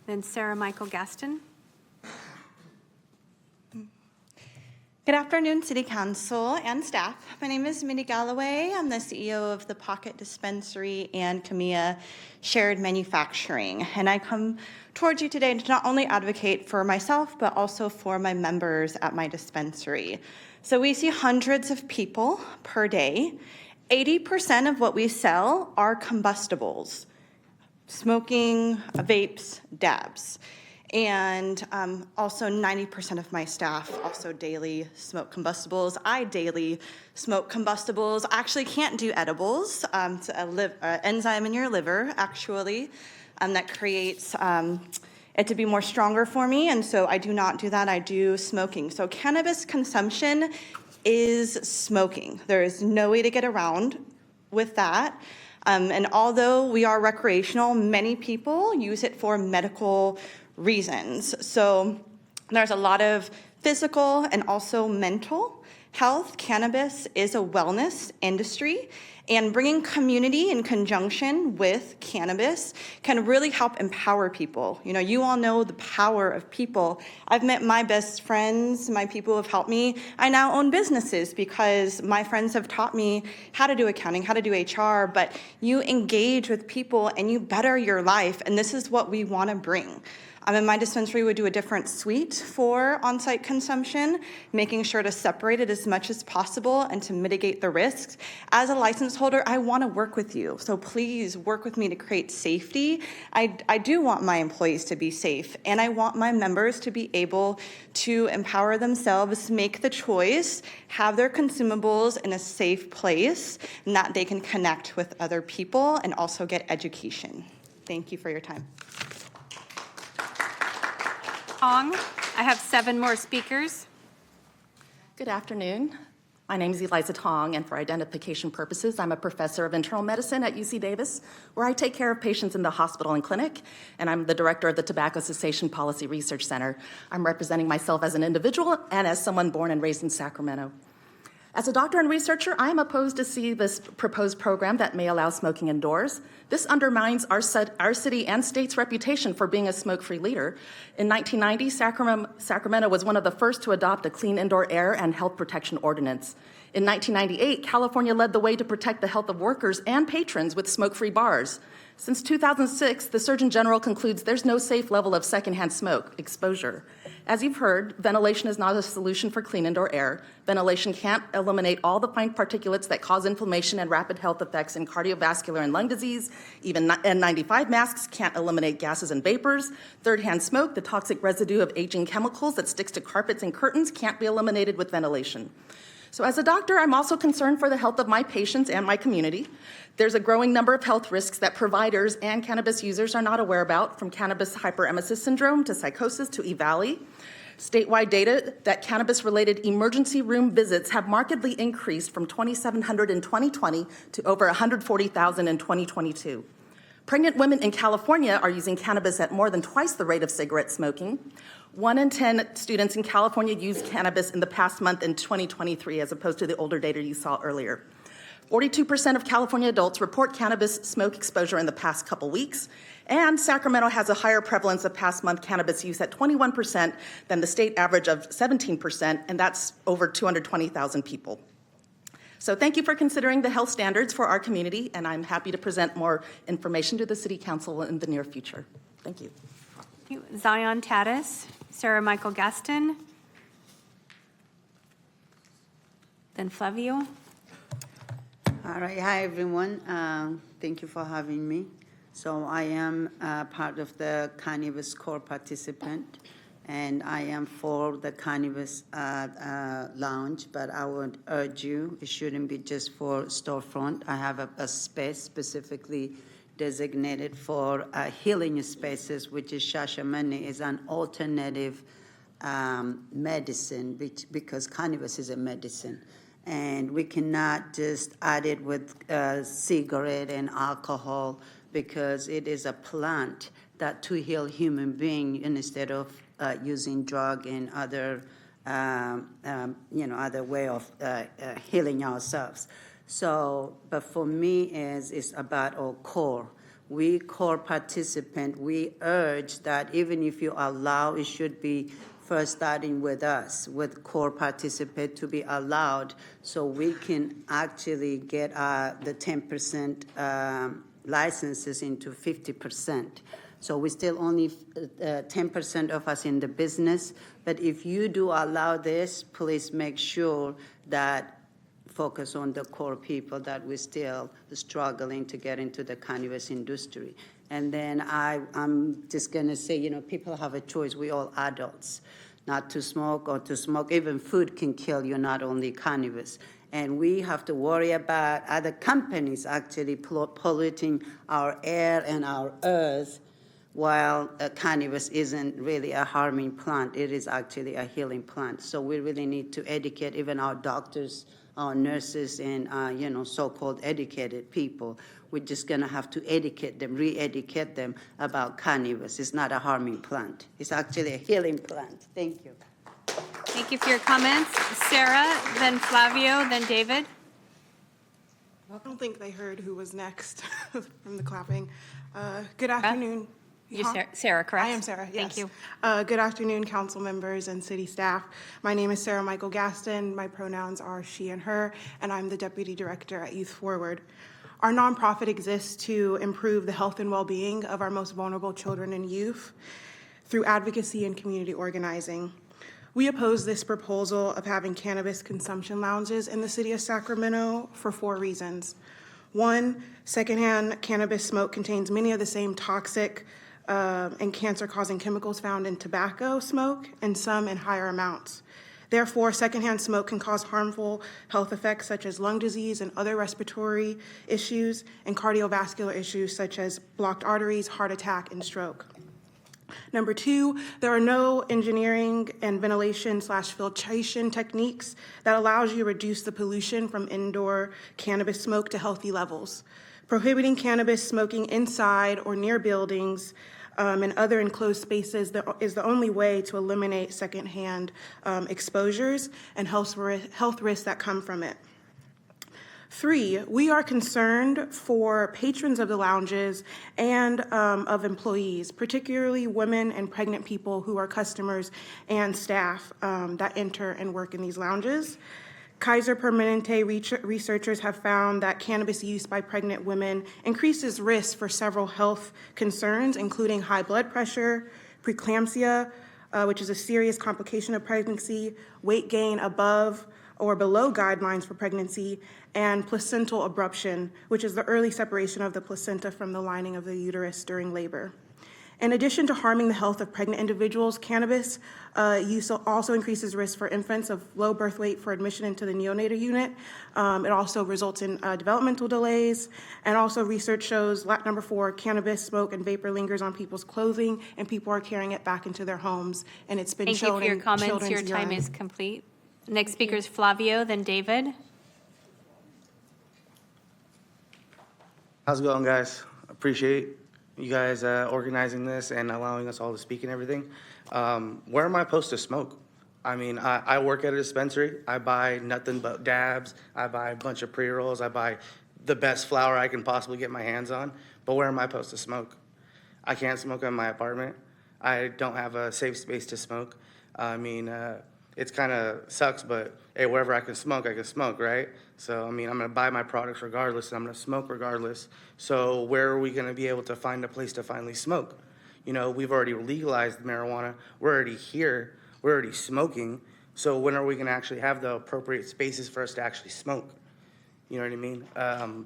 Speaker 2: then Sarah Michael Gaston.
Speaker 22: Good afternoon, City Council and staff. My name is Mindy Galloway. I'm the CEO of the Pocket Dispensary and Camilla Shared Manufacturing. And I come towards you today to not only advocate for myself, but also for my members at my dispensary. So we see hundreds of people per day. 80% of what we sell are combustibles, smoking, vapes, dabs. And also 90% of my staff also daily smoke combustibles. I daily smoke combustibles. I actually can't do edibles. It's an enzyme in your liver, actually, that creates it to be more stronger for me. And so I do not do that. I do smoking. So cannabis consumption is smoking. There is no way to get around with that. And although we are recreational, many people use it for medical reasons. So there's a lot of physical and also mental health. Cannabis is a wellness industry, And bringing community in conjunction with cannabis can really help empower people. You know, you all know the power of people. I've met my best friends, my people have helped me. I now own businesses because my friends have taught me how to do accounting, how to do HR, but you engage with people and you better your life, and this is what we want to bring. In my dispensary, we do a different suite for on-site consumption, making sure to separate it as much as possible and to mitigate the risks. As a license holder, I want to work with you, so please work with me to create safety. I do want my employees to be safe, and I want my members to be able to empower themselves, make the choice, have their consumables in a safe place, and that they can connect with other people and also get education. Thank you for your time.
Speaker 2: Tong. I have 7 more speakers.
Speaker 3: Good afternoon. My name is Eliza Tong, and for identification purposes, I'm a professor of internal medicine at UC Davis, where I take care of patients in the hospital and clinic, and I'm the director of the Tobacco Cessation Policy Research Center. I'm representing myself as an individual and as someone born and raised in Sacramento. As a doctor and researcher, I am opposed to see this proposed program that may allow smoking indoors. This undermines our city and state's reputation for being a smoke-free leader. In 1990, Sacramento was one of the first to adopt a clean indoor air and health protection ordinance. In 1998, California led the way to protect the health of workers and patrons with smoke-free bars. Since 2006, the Surgeon General concludes there's no safe level of secondhand smoke exposure. As you've heard, ventilation is not a solution for clean indoor air. Ventilation can't eliminate all the fine particulates that cause inflammation and rapid health effects in cardiovascular and lung disease. Even N95 masks can't eliminate gases and vapors. Third-hand smoke, the toxic residue of aging chemicals that sticks to carpets and curtains, can't be eliminated with ventilation. So as a doctor, I'm also concerned for the health of my patients and my community. There's a growing number of health risks that providers and cannabis users are not aware about, from cannabis hyperemesis syndrome to psychosis to EVALI. Statewide data that cannabis-related emergency room visits have markedly increased from 2,700 in 2020 to over 140,000 in 2022. Pregnant women in California are using cannabis at more than twice the rate of cigarette smoking. 1 in 10 students in California used cannabis in the past month in 2023, as opposed to the older data you saw earlier. 42% of California adults report cannabis smoke exposure in the past couple weeks, and Sacramento has a higher prevalence of past month cannabis use at 21% than the state average of 17%, and that's over 220,000 people. So thank you for considering the health standards for our community, and I'm happy to present more information to the City Council in the near future. Thank you.
Speaker 2: Thank you. Zion Tatis, Sarah Michael Gaston, then Flavio.
Speaker 5: All right, hi everyone. Thank you for having me. So I am part of the Cannabis Core participant, and I am for the Cannabis Lounge, but I would urge you, it shouldn't be just for storefront. I have a space specifically designated for healing spaces, which is Shashamane, is an alternative medicine, because cannabis is a medicine. And we cannot just add it with cigarette and alcohol, because it is a plant that to heal human being instead of using drug and other, other way of healing ourselves. So, but for me, it's about our core. We core participant, we urge that even if you allow, it should be first starting with us, with core participant to be allowed, so we can actually get the 10% licenses into 50%. So we still only 10% of us in the business, but if you do allow this, please make sure that focus on the core people that we're still struggling to get into the cannabis industry. And then I'm just gonna say, people have a choice. We all adults, not to smoke or to smoke. Even food can kill you, not only cannabis. And we have to worry about other companies actually polluting our air and our earth, while cannabis isn't really a harming plant. It is actually a healing plant. So we really need to educate even our doctors, our nurses, and so-called educated people. We're just gonna have to educate them, re-educate them about cannabis. It's not a harming plant. It's actually a healing plant. Thank you.
Speaker 2: Thank you for your comments. Sarah, then Flavio, then David.
Speaker 6: I don't think they heard who was next from the clapping. Good afternoon.
Speaker 2: You're Sarah, correct?
Speaker 6: I am Sarah, yes.
Speaker 2: Thank you.
Speaker 6: Good afternoon, council members and city staff. My name is Sarah Michael Gaston. My pronouns are she and her, and I'm the Deputy Director at Youth Forward. Our nonprofit exists to improve the health and well-being of our most vulnerable children and youth through advocacy and community organizing. We oppose this proposal of having cannabis consumption lounges in the city of Sacramento for 4 reasons. 1, secondhand cannabis smoke contains many of the same toxic and cancer-causing chemicals found in tobacco smoke, and some in higher amounts. Therefore, secondhand smoke can cause harmful health effects such as lung disease and other respiratory issues, and cardiovascular issues such as blocked arteries, heart attack, and stroke. Number 2, there are no engineering and ventilation/filtration techniques that allows you to reduce the pollution from indoor cannabis smoke to healthy levels. Prohibiting cannabis smoking inside or near buildings and other enclosed spaces is the only way to eliminate secondhand exposures and health risks that come from it. 3, we are concerned for patrons of the lounges and of employees, particularly women and pregnant people who are customers and staff that enter and work in these lounges. Kaiser Permanente researchers have found that cannabis use by pregnant women increases risk for several health concerns, including high blood pressure, preeclampsia, which is a serious complication of pregnancy, weight gain above or below guidelines for pregnancy, and placental abruption, which is the early separation of the placenta from the lining of the uterus during labor. In addition to harming the health of pregnant individuals, cannabis use also increases risk for infants of low birth weight for admission into the neonatal unit. It also results in developmental delays. And also research shows, number 4, cannabis smoke and vapor lingers on people's clothing, and people are carrying it back into their homes. And it's been
Speaker 2: Thank you
Speaker 6: shown
Speaker 2: for your
Speaker 6: in
Speaker 2: comments.
Speaker 6: children's
Speaker 2: Your time
Speaker 6: urine.
Speaker 2: is complete. Next speaker is Flavio, then David.
Speaker 8: How's it going, guys? Appreciate you guys organizing this and allowing us all to speak and everything. Where am I supposed to smoke? I mean, I work at a dispensary. I buy nothing but dabs. I buy a bunch of pre-rolls. I buy the best flour I can possibly get my hands on. But where am I supposed to smoke? I can't smoke in my apartment. I don't have a safe space to smoke. I mean, it's kind of sucks, but hey, wherever I can smoke, right? So, I mean, I'm going to buy my products regardless, and I'm going to smoke regardless. So where are we going to be able to find a place to finally smoke? You know, we've already legalized marijuana. We're already here. We're already smoking. So when are we going to actually have the appropriate spaces for us to actually smoke? You know what I mean?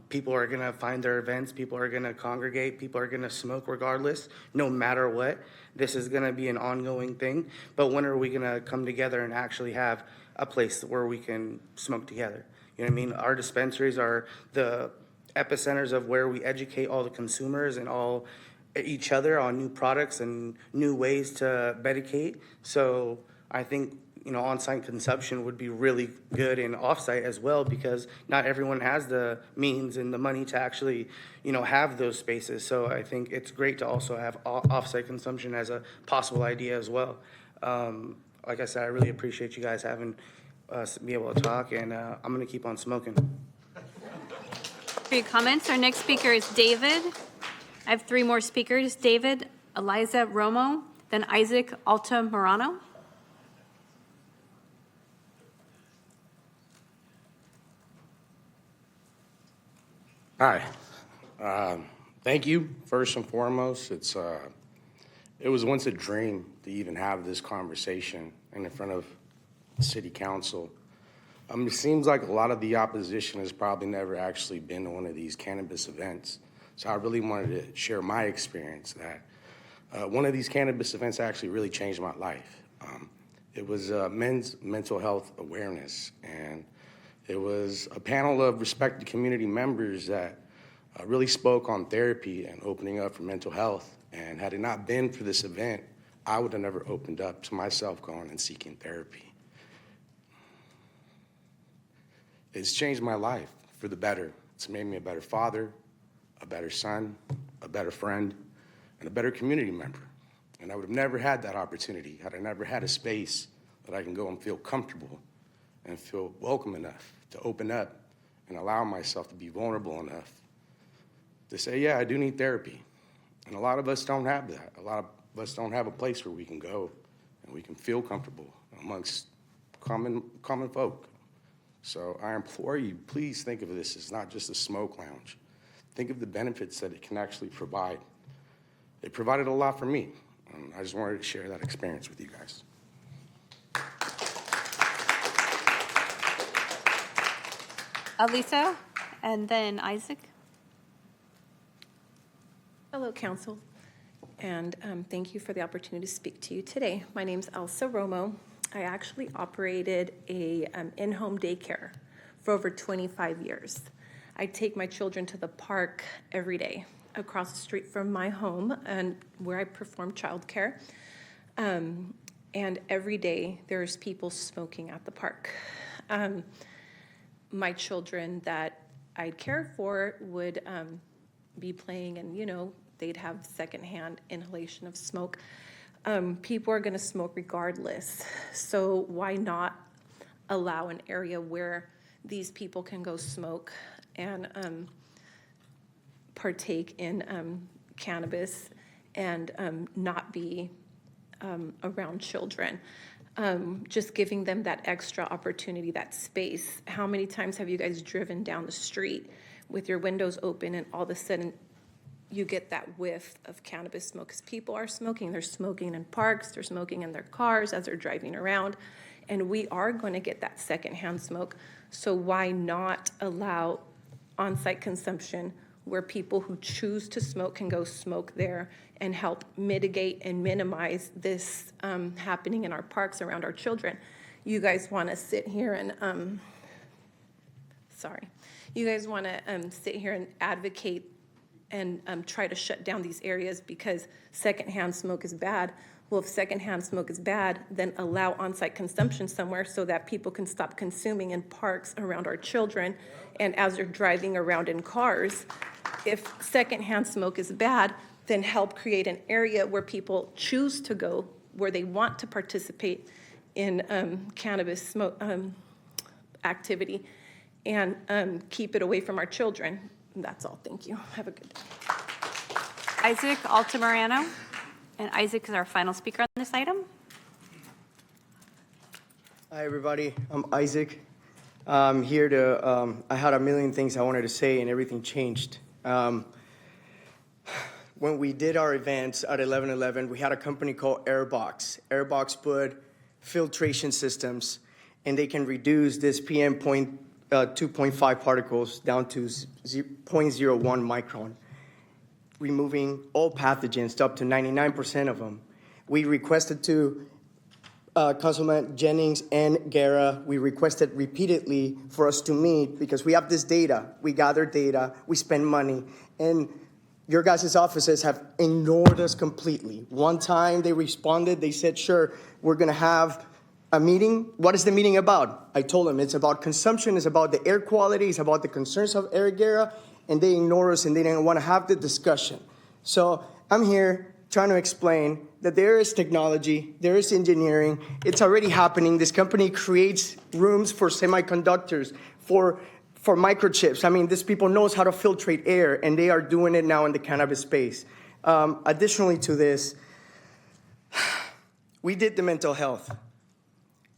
Speaker 8: People are going to find their events. People are going to congregate. People are going to smoke regardless, no matter what. This is going to be an ongoing thing. But when are we going to come together and actually have a place where we can smoke together? You know what I mean? Our dispensaries are the epicenters of where we educate all the consumers and all each other on new products and new ways to medicate. So I think, you know, on-site consumption would be really good and off-site as well, because not everyone has the means and the money to actually, you know, have those spaces. So I think it's great to also have off-site consumption as a possible idea as well. Like I said, I really appreciate you guys having us be able to talk, and I'm going to keep on smoking.
Speaker 2: For your comments, our next speaker is David. I have 3 more speakers. David, Eliza Romo, then Isaac Altamirano.
Speaker 23: Hi. Thank you, first and foremost. It was once a dream to even have this conversation in front of City Council. It seems like a lot of the opposition has probably never actually been to one of these cannabis events. So I really wanted to share my experience that one of these cannabis events actually really changed my life. It was men's mental health awareness, and it was a panel of respected community members that really spoke on therapy and opening up for mental health. And had it not been for this event, I would have never opened up to myself going and seeking therapy. It's changed my life for the better. It's made me a better father, a better son, a better friend, and a better community member. And I would have never had that opportunity had I never had a space that I can go and feel comfortable and feel welcome enough to open up and allow myself to be vulnerable enough to say, yeah, I do need therapy. And a lot of us don't have that. A lot of us don't have a place where we can go and we can feel comfortable amongst common folk. So I implore you, please think of this as not just a smoke lounge. Think of the benefits that it can actually provide. It provided a lot for me. And I just wanted to share that experience with you guys.
Speaker 2: Alisa, and then Isaac.
Speaker 4: Hello, Council, and thank you for the opportunity to speak to you today. My name's Elsa Romo. I actually operated a in-home daycare for over 25 years. I take my children to the park every day across the street from my home and where I perform childcare. And every day there's people smoking at the park. My children that I'd care for would be playing, and they'd have secondhand inhalation of smoke. People are going to smoke regardless, so why not allow an area where these people can go smoke and partake in cannabis and not be around children? Just giving them that extra opportunity, that space. How many times have you guys driven down the street with your windows open and all of a sudden you get that whiff of cannabis smoke? Because people are smoking. They're smoking in parks. They're smoking in their cars as they're driving around. And we are going to get that secondhand smoke. So why not allow on-site consumption where people who choose to smoke can go smoke there and help mitigate and minimize this happening in our parks around our children? You guys want to sit here and, you guys want to sit here and advocate and try to shut down these areas because secondhand smoke is bad. Well, if secondhand smoke is bad, then allow on-site consumption somewhere so that people can stop consuming in parks around our children and as they're driving around in cars. If secondhand smoke is bad, then help create an area where people choose to go, where they want to participate in cannabis smoke activity, and keep it away from our children. And that's all. Thank you. Have a good day.
Speaker 2: Isaac Altamirano, and Isaac is our final speaker on this item.
Speaker 7: Hi, everybody. I'm Isaac. I'm here to, I had a million things I wanted to say and everything changed. When we did our events at 11/11, we had a company called Airbox. Airbox put filtration systems, and they can reduce this PM 2.5 particles down to 0.01 micron, removing all pathogens up to 99% of them. We requested to Councilman Jennings and Guerra, we requested repeatedly for us to meet because we have this data. We gather data, we spend money, and your guys' offices have ignored us completely. One time they responded, they said, sure, we're gonna have a meeting. What is the meeting about? I told them it's about consumption, it's about the air quality, it's about the concerns of Eric Guerra, and they ignore us and they didn't want to have the discussion. So I'm here trying to explain that there is technology, there is engineering, it's already happening. This company creates rooms for semiconductors, for microchips. I mean, these people knows how to filtrate air, and they are doing it now in the cannabis space. Additionally to this, we did the mental health.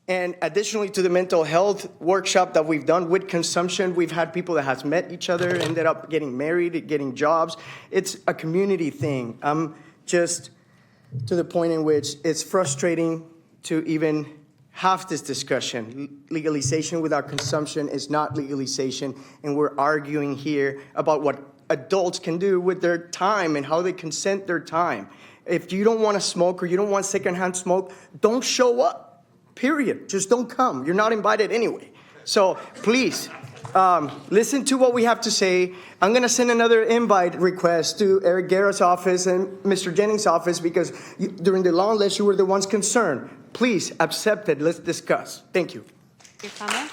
Speaker 7: And additionally to the mental health workshop that we've done with consumption, we've had people that has met each other, ended up getting married, getting jobs. It's a community thing. Just to the point in which it's frustrating to even have this discussion. Legalization without consumption is not legalization, and we're arguing here about what adults can do with their time and how they consent their time. If you don't want to smoke or you don't want secondhand smoke, don't show up, period. Just don't come. You're not invited anyway. So please, listen to what we have to say. I'm going to send another invite request to Eric Guerra's office and Mr. Jennings' office because during the long list, you were the ones concerned. Please accept it. Let's discuss. Thank you.
Speaker 2: Your comments?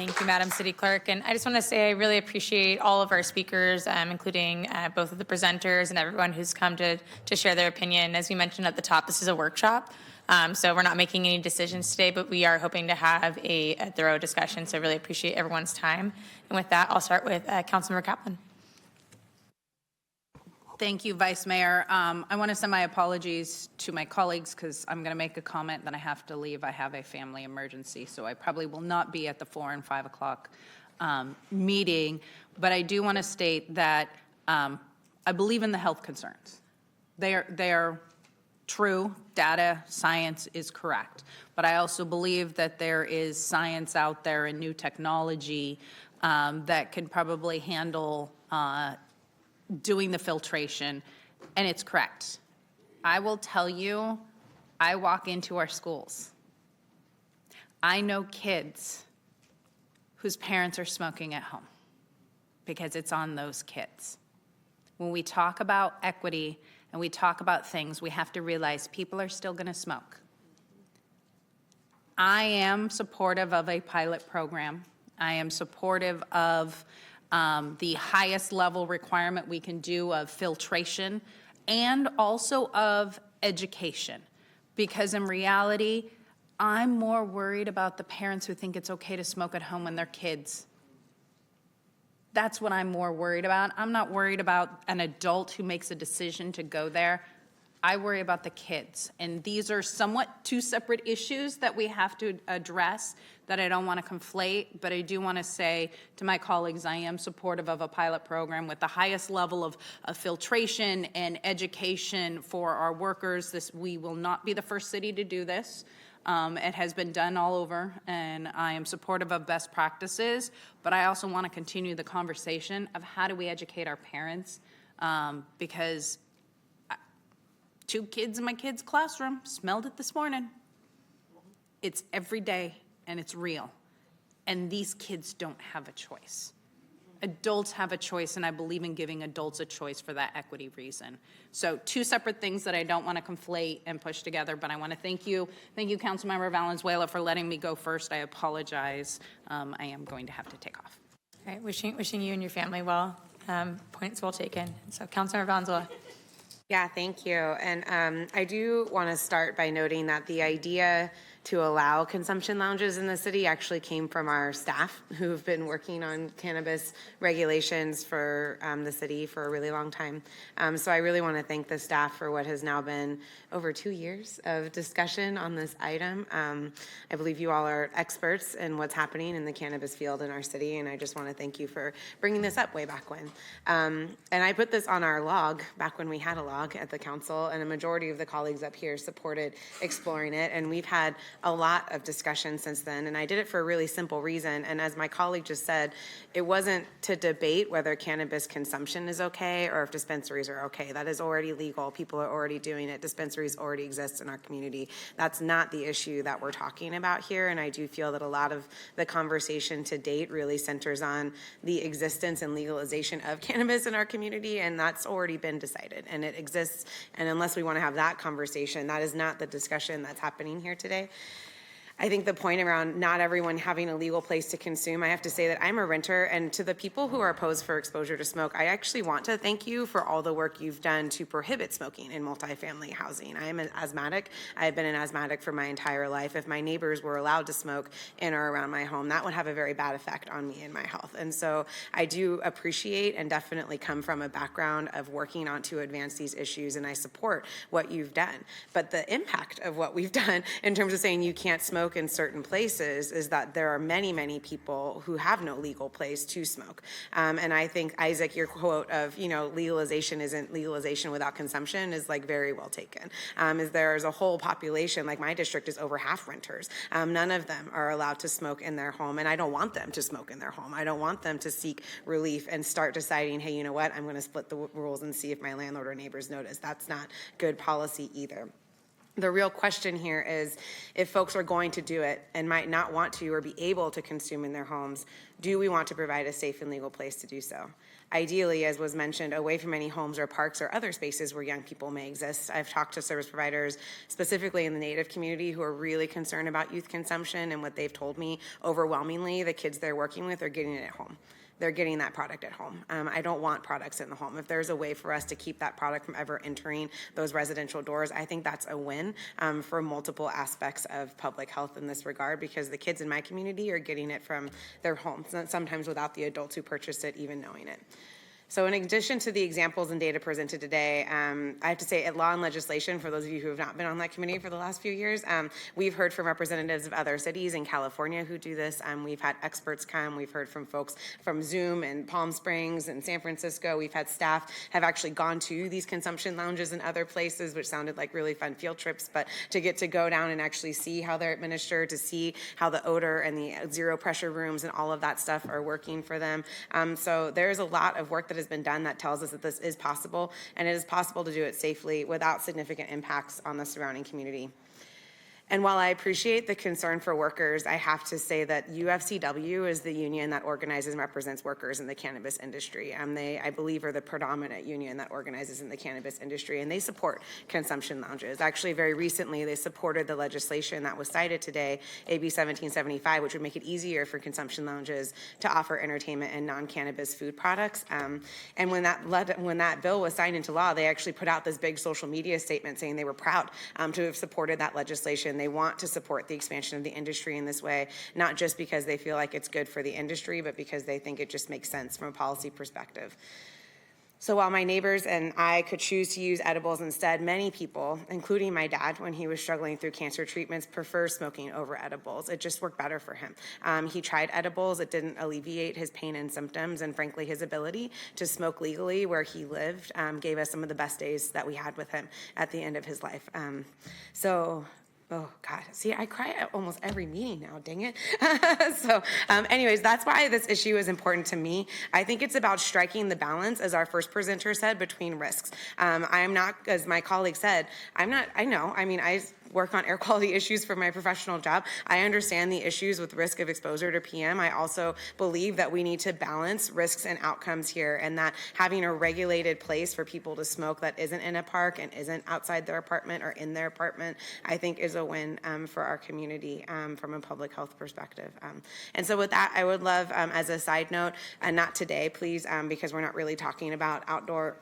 Speaker 1: Thank you, Madam City Clerk. And I just want to say I really appreciate all of our speakers, including both of the presenters and everyone who's come to share their opinion. As we mentioned at the top, this is a workshop, so we're not making any decisions today, but we are hoping to have a thorough discussion, so I really appreciate everyone's time. And with that, I'll start with Councilmember Kaplan.
Speaker 9: Thank you, Vice Mayor. I want to send my apologies to my colleagues because I'm going to make a comment, then I have to leave. I have a family emergency, so I probably will not be at the 4 and 5 o'clock meeting. But I do want to state that I believe in the health concerns. They are true. Data, science is correct. But I also believe that there is science out there and new technology that can probably handle doing the filtration, and it's correct. I will tell you, I walk into our schools. I know kids whose parents are smoking at home because it's on those kids. When we talk about equity and we talk about things, we have to realize people are still going to smoke. I am supportive of a pilot program. I am supportive of the highest level requirement we can do of filtration and also of education. Because in reality, I'm more worried about the parents who think it's okay to smoke at home when they're kids. That's what I'm more worried about. I'm not worried about an adult who makes a decision to go there. I worry about the kids. And these are somewhat two separate issues that we have to address that I don't want to conflate, but I do want to say to my colleagues, I am supportive of a pilot program with the highest level of filtration and education for our workers. We will not be the first city to do this. It has been done all over, and I am supportive of best practices, but I also want to continue the conversation of how do we educate our parents, because 2 kids in my kid's classroom smelled it this morning. It's every day and it's real. And these kids don't have a choice. Adults have a choice, and I believe in giving adults a choice for that equity reason. So 2 separate things that I don't want to conflate and push together, but I want to thank you. Thank you, Councilmember Valenzuela, for letting me go first. I apologize. I am going to have to take off.
Speaker 1: All right, wishing you and your family well. Points well taken. So Councilmember Valenzuela.
Speaker 10: Yeah, thank you. And I do want to start by noting that the idea to allow consumption lounges in the city actually came from our staff who've been working on cannabis regulations for the city for a really long time. So I really want to thank the staff for what has now been over 2 years of discussion on this item. I believe you all are experts in what's happening in the cannabis field in our city, and I just want to thank you for bringing this up way back when. And I put this on our log back when we had a log at the council, and a majority of the colleagues up here supported exploring it, and we've had a lot of discussion since then, and I did it for a really simple reason. And as my colleague just said, it wasn't to debate whether cannabis consumption is okay or if dispensaries are okay. That is already legal. People are already doing it. Dispensaries already exist in our community. That's not the issue that we're talking about here, and I do feel that a lot of the conversation to date really centers on the existence and legalization of cannabis in our community, and that's already been decided, and it exists. And unless we want to have that conversation, that is not the discussion that's happening here today. I think the point around not everyone having a legal place to consume, I have to say that I'm a renter, and to the people who are opposed for exposure to smoke, I actually want to thank you for all the work you've done to prohibit smoking in multifamily housing. I am an asthmatic. I've been an asthmatic for my entire life. If my neighbors were allowed to smoke in or around my home, that would have a very bad effect on me and my health. And so I do appreciate and definitely come from a background of working on to advance these issues, and I support what you've done. But the impact of what we've done in terms of saying you can't smoke in certain places is that there are many, many people who have no legal place to smoke. And I think, Isaac, your quote of, legalization isn't legalization without consumption is like very well taken. Is there's a whole population, like my district is over half renters. None of them are allowed to smoke in their home, and I don't want them to smoke in their home. I don't want them to seek relief and start deciding, hey, you know what, I'm going to split the rules and see if my landlord or neighbors notice. That's not good policy either. The real question here is if folks are going to do it and might not want to or be able to consume in their homes, Do we want to provide a safe and legal place to do so? Ideally, as was mentioned, away from any homes or parks or other spaces where young people may exist. I've talked to service providers, specifically in the Native community, who are really concerned about youth consumption, and what they've told me, overwhelmingly, the kids they're working with are getting it at home. They're getting that product at home. I don't want products in the home. If there's a way for us to keep that product from ever entering those residential doors, I think that's a win for multiple aspects of public health in this regard, because the kids in my community are getting it from their homes, sometimes without the adults who purchased it even knowing it. So in addition to the examples and data presented today, I have to say at Law and Legislation, for those of you who have not been on that committee for the last few years, we've heard from representatives of other cities in California who do this. We've had experts come. We've heard from folks from Zoom and Palm Springs and San Francisco. We've had staff have actually gone to these consumption lounges in other places, which sounded like really fun field trips, but to get to go down and actually see how they're administered, to see how the odor and the zero pressure rooms and all of that stuff are working for them. So there's a lot of work that has been done that tells us that this is possible, and it is possible to do it safely without significant impacts on the surrounding community. And while I appreciate the concern for workers, I have to say that UFCW is the union that organizes and represents workers in the cannabis industry. They, I believe, are the predominant union that organizes in the cannabis industry, and they support consumption lounges. Actually, very recently, they supported the legislation that was cited today, AB 1775, which would make it easier for consumption lounges to offer entertainment and non-cannabis food products. And when that bill was signed into law, they actually put out this big social media statement saying they were proud to have supported that legislation. They want to support the expansion of the industry in this way, not just because they feel like it's good for the industry, but because they think it just makes sense from a policy perspective. So while my neighbors and I could choose to use edibles instead, many people, including my dad when he was struggling through cancer treatments, prefer smoking over edibles. It just worked better for him. He tried edibles. It didn't alleviate his pain and symptoms, and frankly, his ability to smoke legally where he lived gave us some of the best days that we had with him at the end of his life. Oh, God. See, I cry at almost every meeting now, dang it. Anyways, that's why this issue is important to me. I think it's about striking the balance, as our first presenter said, between risks. I am not, as my colleague said, I work on air quality issues for my professional job. I understand the issues with risk of exposure to PM. I also believe that we need to balance risks and outcomes here, and that having a regulated place for people to smoke that isn't in a park and isn't outside their apartment or in their apartment, I think is a win for our community from a public health perspective. And so with that, I would love, as a side note, and not today, please, because we're not really talking about outdoor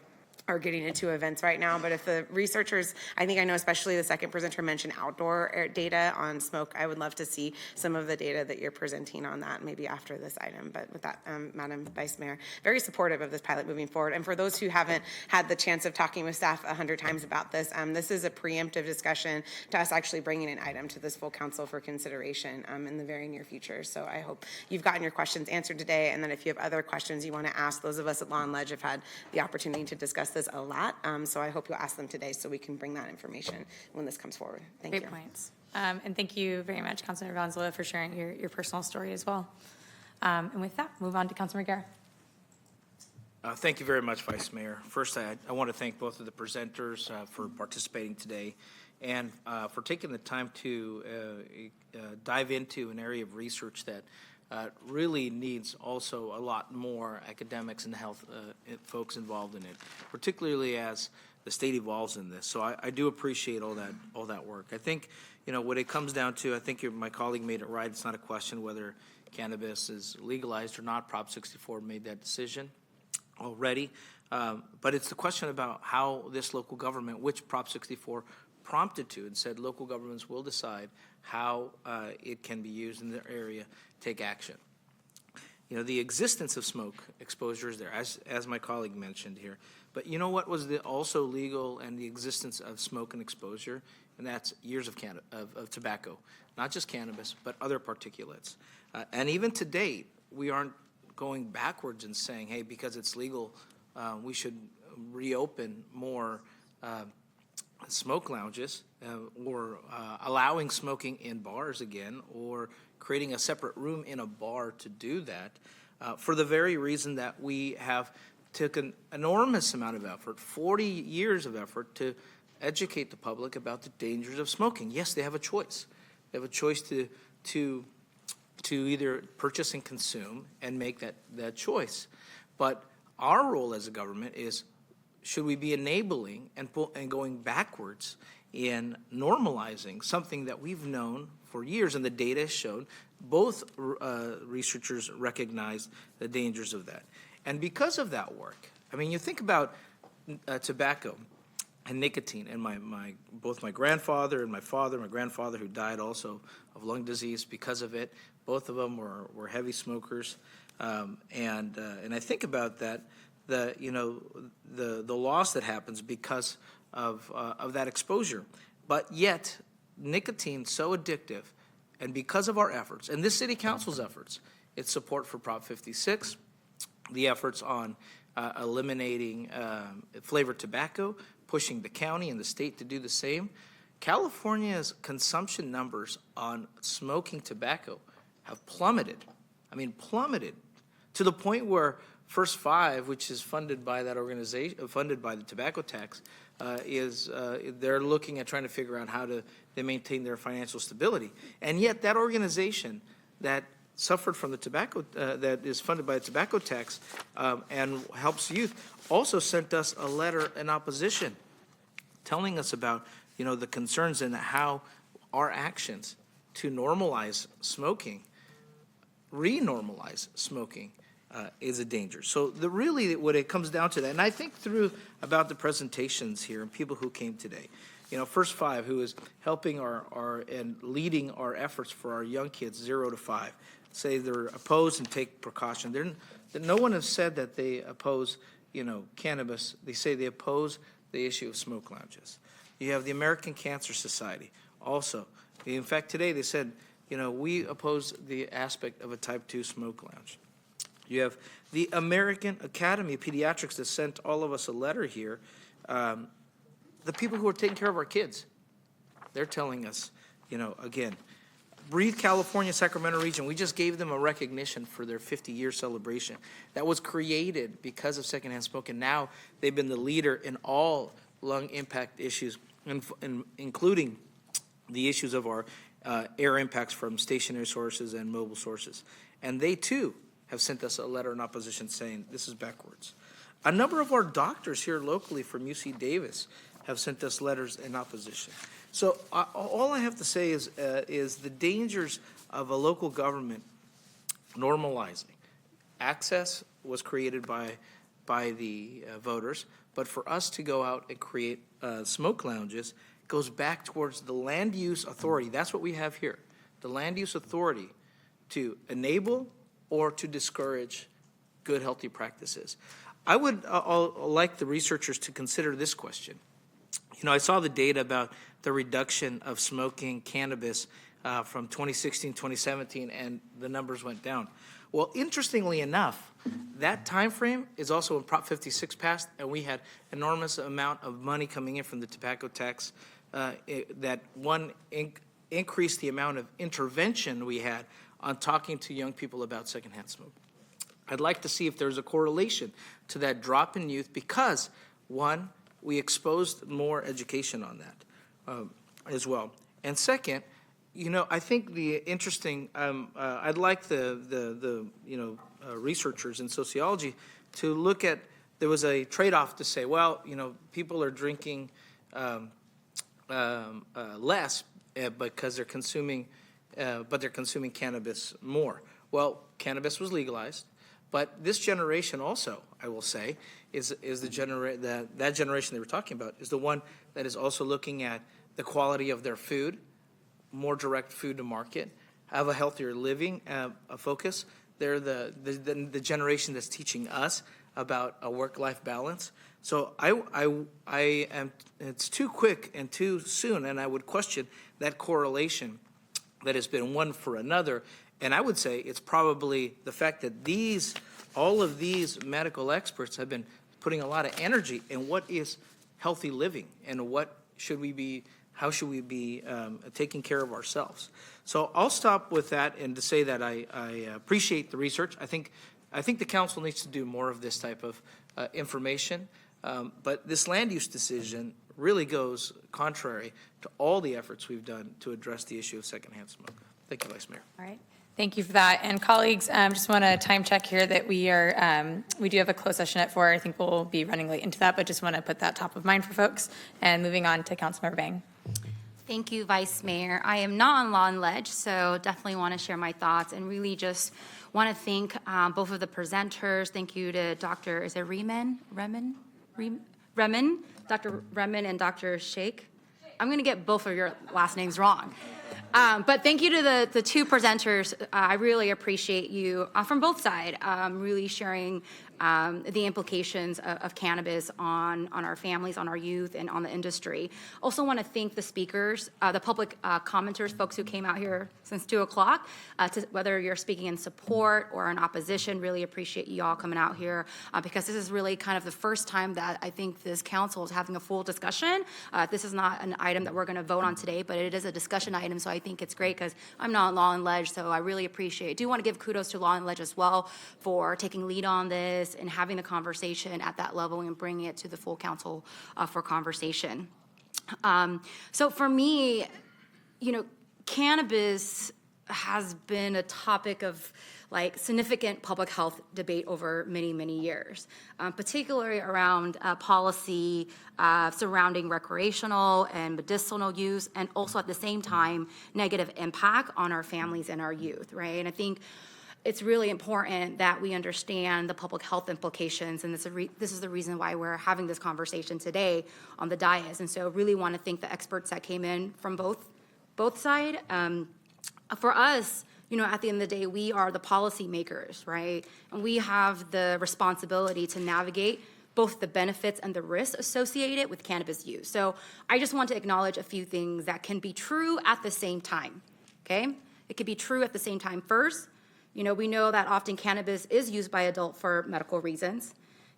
Speaker 10: or getting into events right now, but if the researchers, I know especially the second presenter mentioned outdoor data on smoke, I would love to see some of the data that you're presenting on that, maybe after this item. But with that, Madam Vice Mayor, very supportive of this pilot moving forward. And for those who haven't had the chance of talking with staff 100 times about this, this is a preemptive discussion to us actually bringing an item to this full council for consideration in the very near future. So I hope you've gotten your questions answered today, and then if you have other questions you want to ask, those of us at Law and Ledge have had the opportunity to discuss this a lot, so I hope you'll ask them today so we can bring that information when this comes forward. Thank you.
Speaker 1: Great points. And thank you very much, Councilor Valenzuela, for sharing your personal story as well. And with that, move on to Councilor McGarrett.
Speaker 11: Thank you very much, Vice Mayor. First, I want to thank both of the presenters for participating today and for taking the time to dive into an area of research that really needs also a lot more academics and health folks involved in it, particularly as the state evolves in this. So I do appreciate all that work. I think, what it comes down to, I think my colleague made it right. It's not a question whether cannabis is legalized or not. Prop 64 made that decision already. But it's the question about how this local government, which Prop 64 prompted to and said local governments will decide how it can be used in their area, take action. The existence of smoke exposure is there, as my colleague mentioned here. But you know what was also legal, and the existence of smoke and exposure, and that's years of tobacco, not just cannabis, but other particulates. And even to date, we aren't going backwards and saying, hey, because it's legal, we should reopen more smoke lounges or allowing smoking in bars again, or creating a separate room in a bar to do that, for the very reason that we have took an enormous amount of effort, 40 years of effort, to educate the public about the dangers of smoking. Yes, they have a choice. They have a choice to to either purchase and consume and make that choice. But our role as a government is, should we be enabling and going backwards in normalizing something that we've known for years, and the data has shown, both researchers recognize the dangers of that. And because of that work, I mean, you think about tobacco and nicotine, and both my grandfather and my grandfather who died also of lung disease because of it, both of them were heavy smokers. And I think about that, the loss that happens because of that exposure. But yet, nicotine's so addictive, and because of our efforts, and this city council's efforts, its support for Prop 56, the efforts on eliminating flavored tobacco, pushing the county and the state to do the same, California's consumption numbers on smoking tobacco have plummeted. I mean, plummeted to the point where First Five, which is funded by that organization, funded by the tobacco tax, they're looking at trying to figure out how they maintain their financial stability. And yet that organization that suffered from the tobacco, that is funded by the tobacco tax and helps youth, also sent us a letter in opposition telling us about, the concerns and how our actions to normalize smoking, re-normalize smoking, is a danger. So really what it comes down to that, and I think through about the presentations here and people who came today, First Five, who is helping and leading our efforts for our young kids 0 to 5, say they're opposed and take precaution. No one has said that they oppose, cannabis. They say they oppose the issue of smoke lounges. You have the American Cancer Society also. In fact, today they said, we oppose the aspect of a type 2 smoke lounge. You have the American Academy of Pediatrics that sent all of us a letter here. The people who are taking care of our kids, they're telling us, again, Breathe California, Sacramento region, we just gave them a recognition for their 50-year celebration. That was created because of secondhand smoke, and now they've been the leader in all lung impact issues, including the issues of our air impacts from stationary sources and mobile sources. And they, too, have sent us a letter in opposition saying this is backwards. A number of our doctors here locally from UC Davis have sent us letters in opposition. So all I have to say is the dangers of a local government normalizing. Access was created by the voters, but for us to go out and create smoke lounges goes back towards the land use authority. That's what we have here, the land use authority to enable or to discourage good, healthy practices. I would like the researchers to consider this question. I saw the data about the reduction of smoking cannabis from 2016, 2017, and the numbers went down. Well, interestingly enough, that time frame is also when Prop 56 passed, and we had enormous amount of money coming in from the tobacco tax that increased the amount of intervention we had on talking to young people about secondhand smoke. I'd like to see if there's a correlation to that drop in youth because, one, we exposed more education on that as well. And second, I think the interesting, I'd like the researchers in sociology to look at, there was a trade-off to say, well, people are drinking less because they're consuming, but they're consuming cannabis more. Well, cannabis was legalized, but this generation also, I will say, is that generation they were talking about is the one that is also looking at the quality of their food, more direct food to market, have a healthier living focus. They're the generation that's teaching us about a work-life balance. So I am, it's too quick and too soon, and I would question that correlation that has been one for another. And I would say it's probably the fact that all of these medical experts have been putting a lot of energy in what is healthy living and how should we be taking care of ourselves. So I'll stop with that and to say that I appreciate the research. I think the council needs to do more of this type of information. But this land use decision really goes contrary to all the efforts we've done to address the issue of secondhand smoke. Thank you, Vice Mayor.
Speaker 1: All right. Thank you for that. And colleagues, just want to time check here that we do have a closed session at 4. I think we'll be running late into that, but just want to put that top of mind for folks. And moving on to Councilmember Bang.
Speaker 12: Thank you, Vice Mayor. I am not on Law and Ledge, so definitely want to share my thoughts and really just want to thank both of the presenters. Thank you to Dr. Is it Remen, Dr. Remen and Dr. Sheikh. I'm going to get both of your last names wrong. But thank you to the two presenters. I really appreciate you from both sides really sharing the implications of cannabis on our families, on our youth, and on the industry. Also want to thank the speakers, the public commenters, folks who came out here since 2 o'clock, whether you're speaking in support or in opposition. Really appreciate you all coming out here because this is really kind of the first time that I think this council is having a full discussion. This is not an item that we're going to vote on today, but it is a discussion item, so I think it's great because I'm not on Law and Ledge, so I really appreciate it. Do want to give kudos to Law and Ledge as well for taking lead on this and having the conversation at that level and bringing it to the full council for conversation. So for me, cannabis has been a topic of significant public health debate over many, many years, particularly around policy surrounding recreational and medicinal use, and also at the same time, negative impact on our families and our youth, right? And I think it's really important that we understand the public health implications, and this is the reason why we're having this conversation today on the dais. And so really want to thank the experts that came in from both sides. For us, at the end of the day, we are the policymakers, right? And we have the responsibility to navigate both the benefits and the risks associated with cannabis use. So I just want to acknowledge a few things that can be true at the same time, okay? It could be true at the same time. First, we know that often cannabis is used by adults for medical reasons.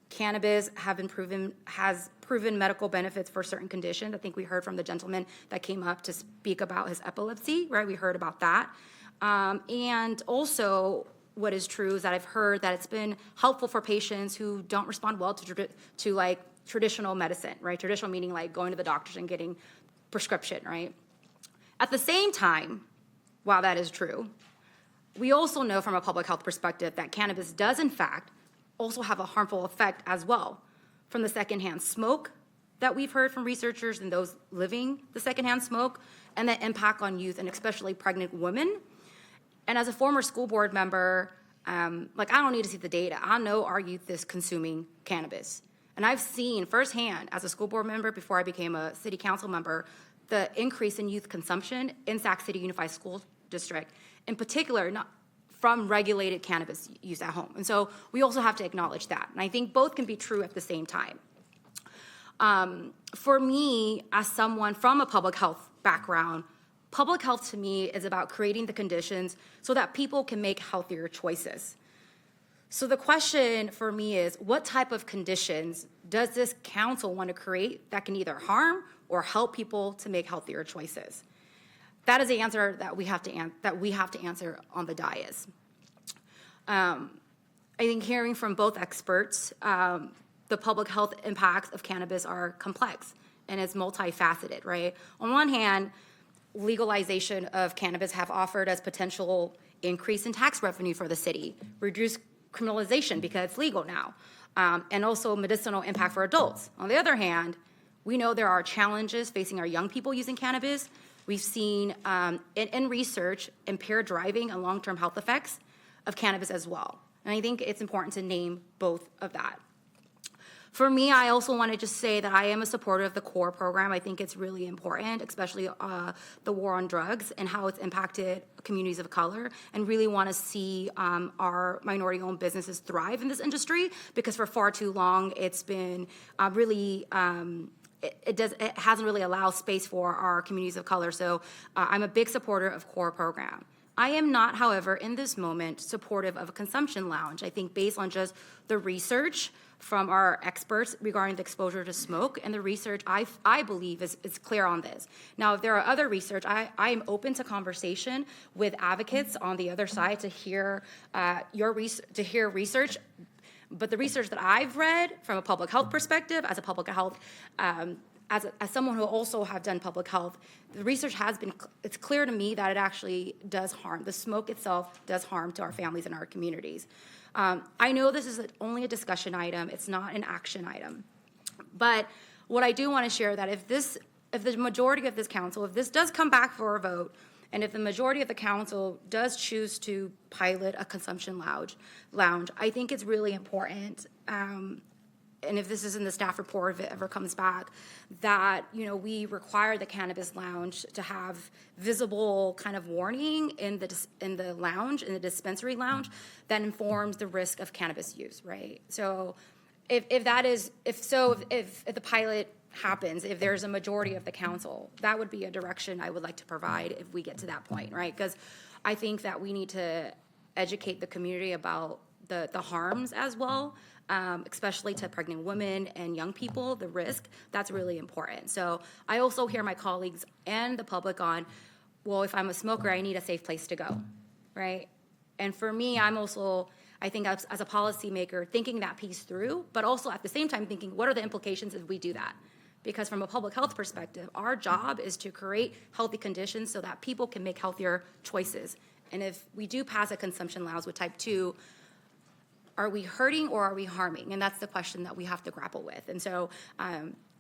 Speaker 12: Cannabis has proven medical benefits for certain conditions. I think we heard from the gentleman that came up to speak about his epilepsy, right? We heard about that. And also, what is true is that I've heard that it's been helpful for patients who don't respond well to traditional medicine, right? Traditional meaning going to the doctors and getting prescription, right? At the same time, while that is true, we also know from a public health perspective that cannabis does, in fact, also have a harmful effect as well, from the secondhand smoke that we've heard from researchers and those living the secondhand smoke, and the impact on youth and especially pregnant women. And as a former school board member, I don't need to see the data. I know our youth is consuming cannabis. And I've seen firsthand as a school board member before I became a city council member, the increase in youth consumption in Sac City Unified School District, in particular, not from regulated cannabis use at home. And so we also have to acknowledge that. And I think both can be true at the same time. For me, as someone from a public health background, public health to me is about creating the conditions so that people can make healthier choices. So the question for me is, what type of conditions does this council want to create that can either harm or help people to make healthier choices? That is the answer that we have to answer on the dais. I think hearing from both experts, the public health impacts of cannabis are complex and it's multifaceted, right? On one hand, legalization of cannabis have offered as potential increase in tax revenue for the city, reduce criminalization because it's legal now, and also medicinal impact for adults. On the other hand, we know there are challenges facing our young people using cannabis. We've seen in research impaired driving and long-term health effects of cannabis as well. And I think it's important to name both of that. For me, I also want to just say that I am a supporter of the CORE program. I think it's really important, especially the war on drugs and how it's impacted communities of color, and really want to see our minority-owned businesses thrive in this industry, because for far too long it's been really it hasn't really allowed space for our communities of color. So I'm a big supporter of CORE program. I am not, however, in this moment, supportive of a consumption lounge. I think based on just the research from our experts regarding the exposure to smoke, and the research I believe is clear on this. Now, if there are other research, I am open to conversation with advocates on the other side to hear research. But the research that I've read from a public health perspective, as a public health as someone who also have done public health, the research has been, it's clear to me that it actually does harm. The smoke itself does harm to our families and our communities. I know this is only a discussion item. It's not an action item. But what I do want to share that if the majority of this council, if this does come back for a vote, and if the majority of the council does choose to pilot a consumption lounge, I think it's really important, and if this is in the staff report, if it ever comes back, that, you know, we require the cannabis lounge to have visible kind of warning in the lounge, in the dispensary lounge, that informs the risk of cannabis use, right? So if the pilot happens, if there's a majority of the council, that would be a direction I would like to provide if we get to that point, right? Because I think that we need to educate the community about the harms as well, especially to pregnant women and young people, the risk, that's really important. So I also hear my colleagues and the public on, well, if I'm a smoker, I need a safe place to go, right? And for me, I'm also, I think as a policymaker, thinking that piece through, but also at the same time thinking, what are the implications if we do that? Because from a public health perspective, our job is to create healthy conditions so that people can make healthier choices. And if we do pass a consumption lounge with type 2, are we hurting or are we harming? And that's the question that we have to grapple with. And so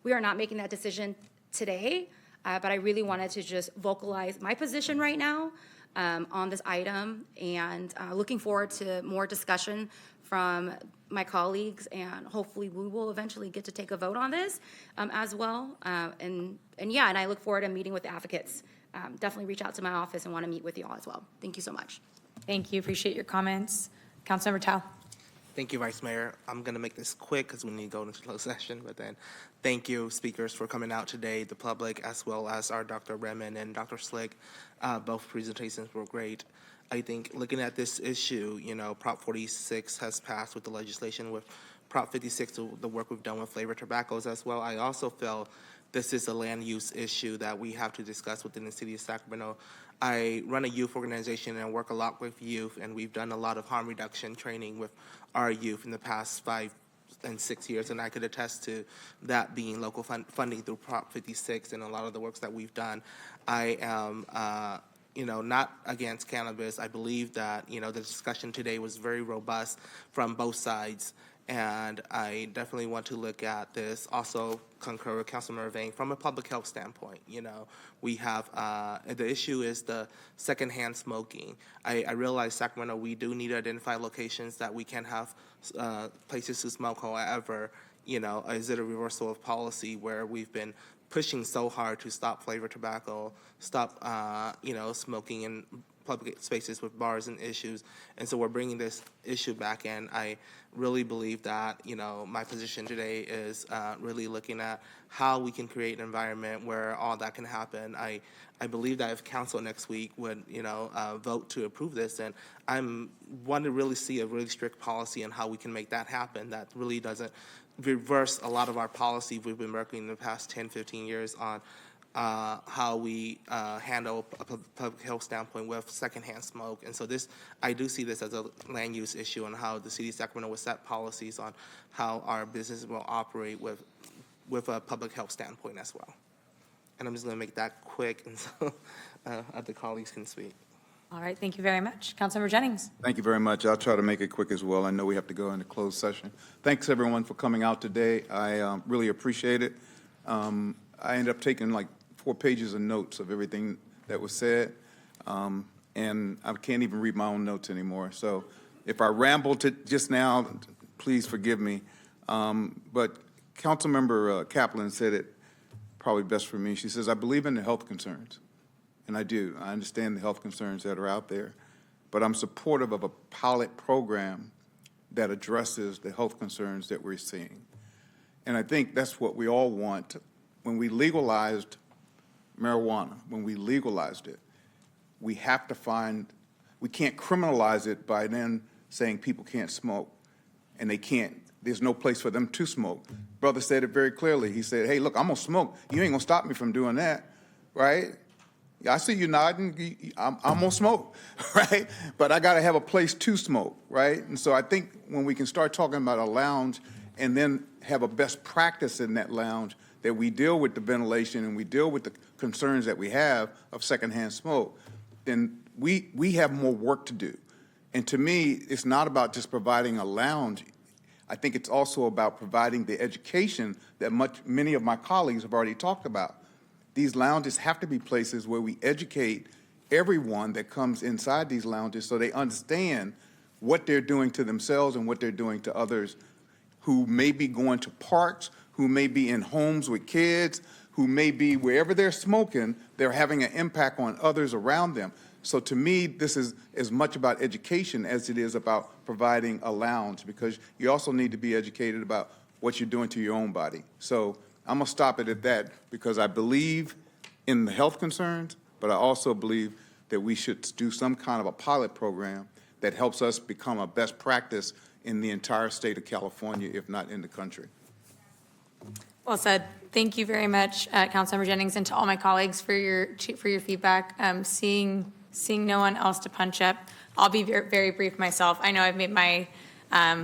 Speaker 12: we are not making that decision today, but I really wanted to just vocalize my position right now on this item, and looking forward to more discussion from my colleagues, and hopefully we will eventually get to take a vote on this as well. And I look forward to meeting with the advocates. Definitely reach out to my office and want to meet with you all as well. Thank you so much.
Speaker 1: Thank you. Appreciate your comments. Councilmember Tao.
Speaker 13: Thank you, Vice Mayor. I'm going to make this quick because we need to go into closed session, but then thank you, speakers, for coming out today, the public, as well as our Dr. Redmond and Dr. Slick. Both presentations were great. I think looking at this issue, you know, Prop 46 has passed with the legislation, with Prop 56, the work we've done with flavored tobaccos as well. I also feel this is a land use issue that we have to discuss within the city of Sacramento. I run a youth organization and work a lot with youth, and we've done a lot of harm reduction training with our youth in the past 5 and 6 years, and I could attest to that being local funding through Prop 56 and a lot of the works that we've done. I am not against cannabis. I believe that, the discussion today was very robust from both sides, and I definitely want to look at this. Also concur with Councilmember Vang from a public health standpoint. We have, the issue is the secondhand smoking. I realize Sacramento, we do need to identify locations that we can have places to smoke. However, is it a reversal of policy where we've been pushing so hard to stop flavored tobacco, stop, smoking in public spaces with bars and issues, and so we're bringing this issue back in. I really believe that, my position today is really looking at how we can create an environment where all that can happen. I believe that if council next week would, vote to approve this, and I'm want to really see a really strict policy on how we can make that happen. That really doesn't reverse a lot of our policy we've been working in the past 10, 15 years on how we handle a public health standpoint with secondhand smoke. And so I do see this as a land use issue, and how the city of Sacramento will set policies on how our businesses will operate with a public health standpoint as well. And I'm just going to make that quick, and so other colleagues can speak.
Speaker 1: All right, thank you very much. Councilmember Jennings.
Speaker 14: Thank you very much. I'll try to make it quick as well. I know we have to go into closed session. Thanks, everyone, for coming out today. I really appreciate it. I ended up taking like 4 pages of notes of everything that was said, and I can't even read my own notes anymore. So if I rambled just now, please forgive me. But Councilmember Kaplan said it probably best for me. She says, I believe in the health concerns. And I do. I understand the health concerns that are out there, but I'm supportive of a pilot program that addresses the health concerns that we're seeing. And I think that's what we all want. When we legalized marijuana, when we legalized it, we have to we can't criminalize it by then saying people can't smoke, and there's no place for them to smoke. Brother said it very clearly. He said, hey, look, I'm gonna smoke. You ain't gonna stop me from doing that, right? I see you nodding, I'm gonna smoke, right? But I gotta have a place to smoke, right? And so I think when we can start talking about a lounge and then have a best practice in that lounge that we deal with the ventilation and we deal with the concerns that we have of secondhand smoke, then we have more work to do. And to me, it's not about just providing a lounge. I think it's also about providing the education that many of my colleagues have already talked about. These lounges have to be places where we educate everyone that comes inside these lounges so they understand what they're doing to themselves and what they're doing to others who may be going to parks, who may be in homes with kids, who may be wherever they're smoking, they're having an impact on others around them. So to me, this is as much about education as it is about providing a lounge, because you also need to be educated about what you're doing to your own body. So I'm going to stop it at that, because I believe in the health concerns, but I also believe that we should do some kind of a pilot program that helps us become a best practice in the entire state of California, if not in the country.
Speaker 1: Well said. Thank you very much, Councilmember Jennings, and to all my colleagues for your feedback. Seeing no one else to punch up, I'll be very, very brief myself. I know I've made my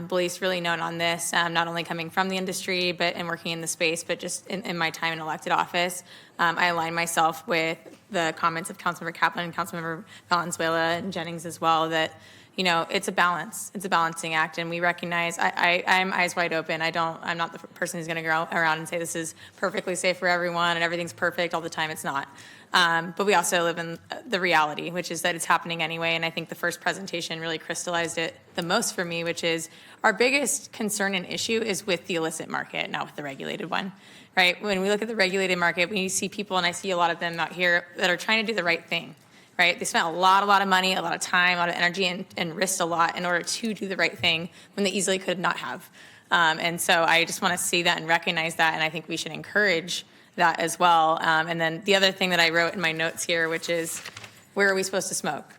Speaker 1: beliefs really known on this, not only coming from the industry and working in the space, but just in my time in elected office. I align myself with the comments of Councilmember Kaplan and Councilmember Valenzuela and Jennings as well, that it's a balance. It's a balancing act, and we recognize. I'm eyes wide open. I'm not the person who's going to go around and say this is perfectly safe for everyone and everything's perfect all the time. It's not. But we also live in the reality, which is that it's happening anyway. And I think the first presentation really crystallized it the most for me, which is our biggest concern and issue is with the illicit market, not with the regulated one. Right? When we look at the regulated market, we see people, and I see a lot of them out here that are trying to do the right thing. Right? They spent a lot of money, a lot of time, a lot of energy, and risked a lot in order to do the right thing when they easily could not have. And so I just want to see that and recognize that, and I think we should encourage that as well. And then the other thing that I wrote in my notes here, which is, where are we supposed to smoke?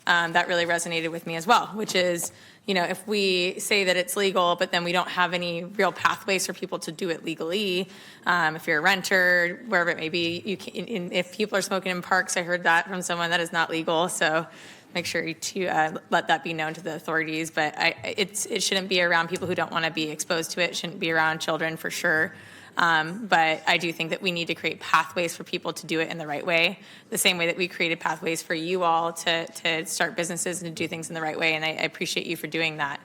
Speaker 1: That really resonated with me as well, which is, if we say that it's legal, but then we don't have any real pathways for people to do it legally, if you're a renter, wherever it may be, if people are smoking in parks, I heard that from someone, that is not legal. So make sure to let that be known to the authorities. But it shouldn't be around people who don't want to be exposed to it. It shouldn't be around children for sure. But I do think that we need to create pathways for people to do it in the right way, the same way that we created pathways for you all to start businesses and to do things in the right way. And I appreciate you for doing that,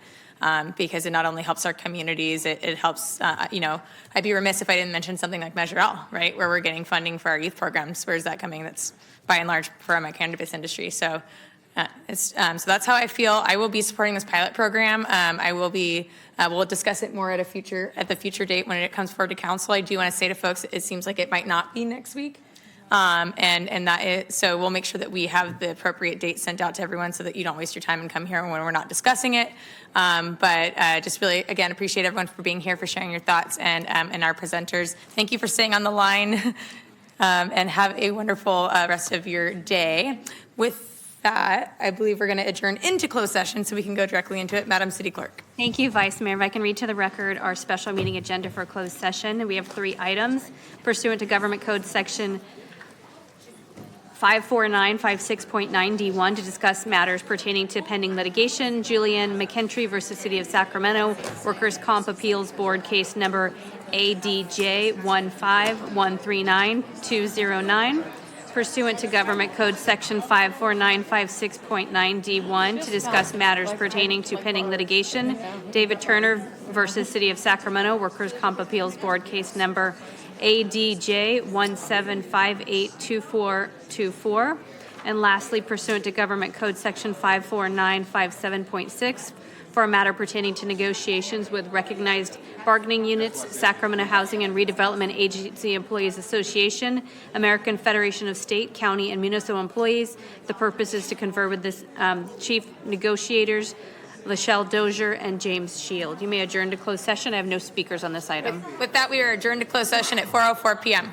Speaker 1: because it not only helps our communities, it helps, I'd be remiss if I didn't mention something like Measure L, right, where we're getting funding for our youth programs. Where's that coming? That's by and large from our cannabis industry. So so that's how I feel. I will be supporting this pilot program. We'll discuss it more at the future date when it comes forward to council. I do want to say to folks, it seems like it might not be next week. So we'll make sure that we have the appropriate date sent out to everyone so that you don't waste your time and come here when we're not discussing it. But just really, again, appreciate everyone for being here, for sharing your thoughts, and our presenters. Thank you for staying on the line, and have a wonderful rest of your day. With that, I believe we're going to adjourn into closed session so we can go directly into it. Madam City Clerk.
Speaker 2: Thank you, Vice Mayor. If I can read to the record our special meeting agenda for closed session. We have 3 items pursuant to Government Code Section 54956.9D1 to discuss matters pertaining to pending litigation. Julian McKentry versus City of Sacramento Workers' Comp Appeals Board case number ADJ 15139-209. Pursuant to Government Code Section 54956.9D1 to discuss matters pertaining to pending litigation. David Turner versus City of Sacramento Workers' Comp Appeals Board case number ADJ 17582424. And lastly, pursuant to Government Code Section 54957.6, for a matter pertaining to negotiations with recognized bargaining units, Sacramento Housing and Redevelopment Agency Employees Association, American Federation of State, County, and Municipal Employees. The purpose is to confer with the chief negotiators, Lachelle Dozier and James Shield. You may adjourn to closed session. I have no speakers on this item.
Speaker 1: With that, we are adjourned to closed session at 4:04 p.m.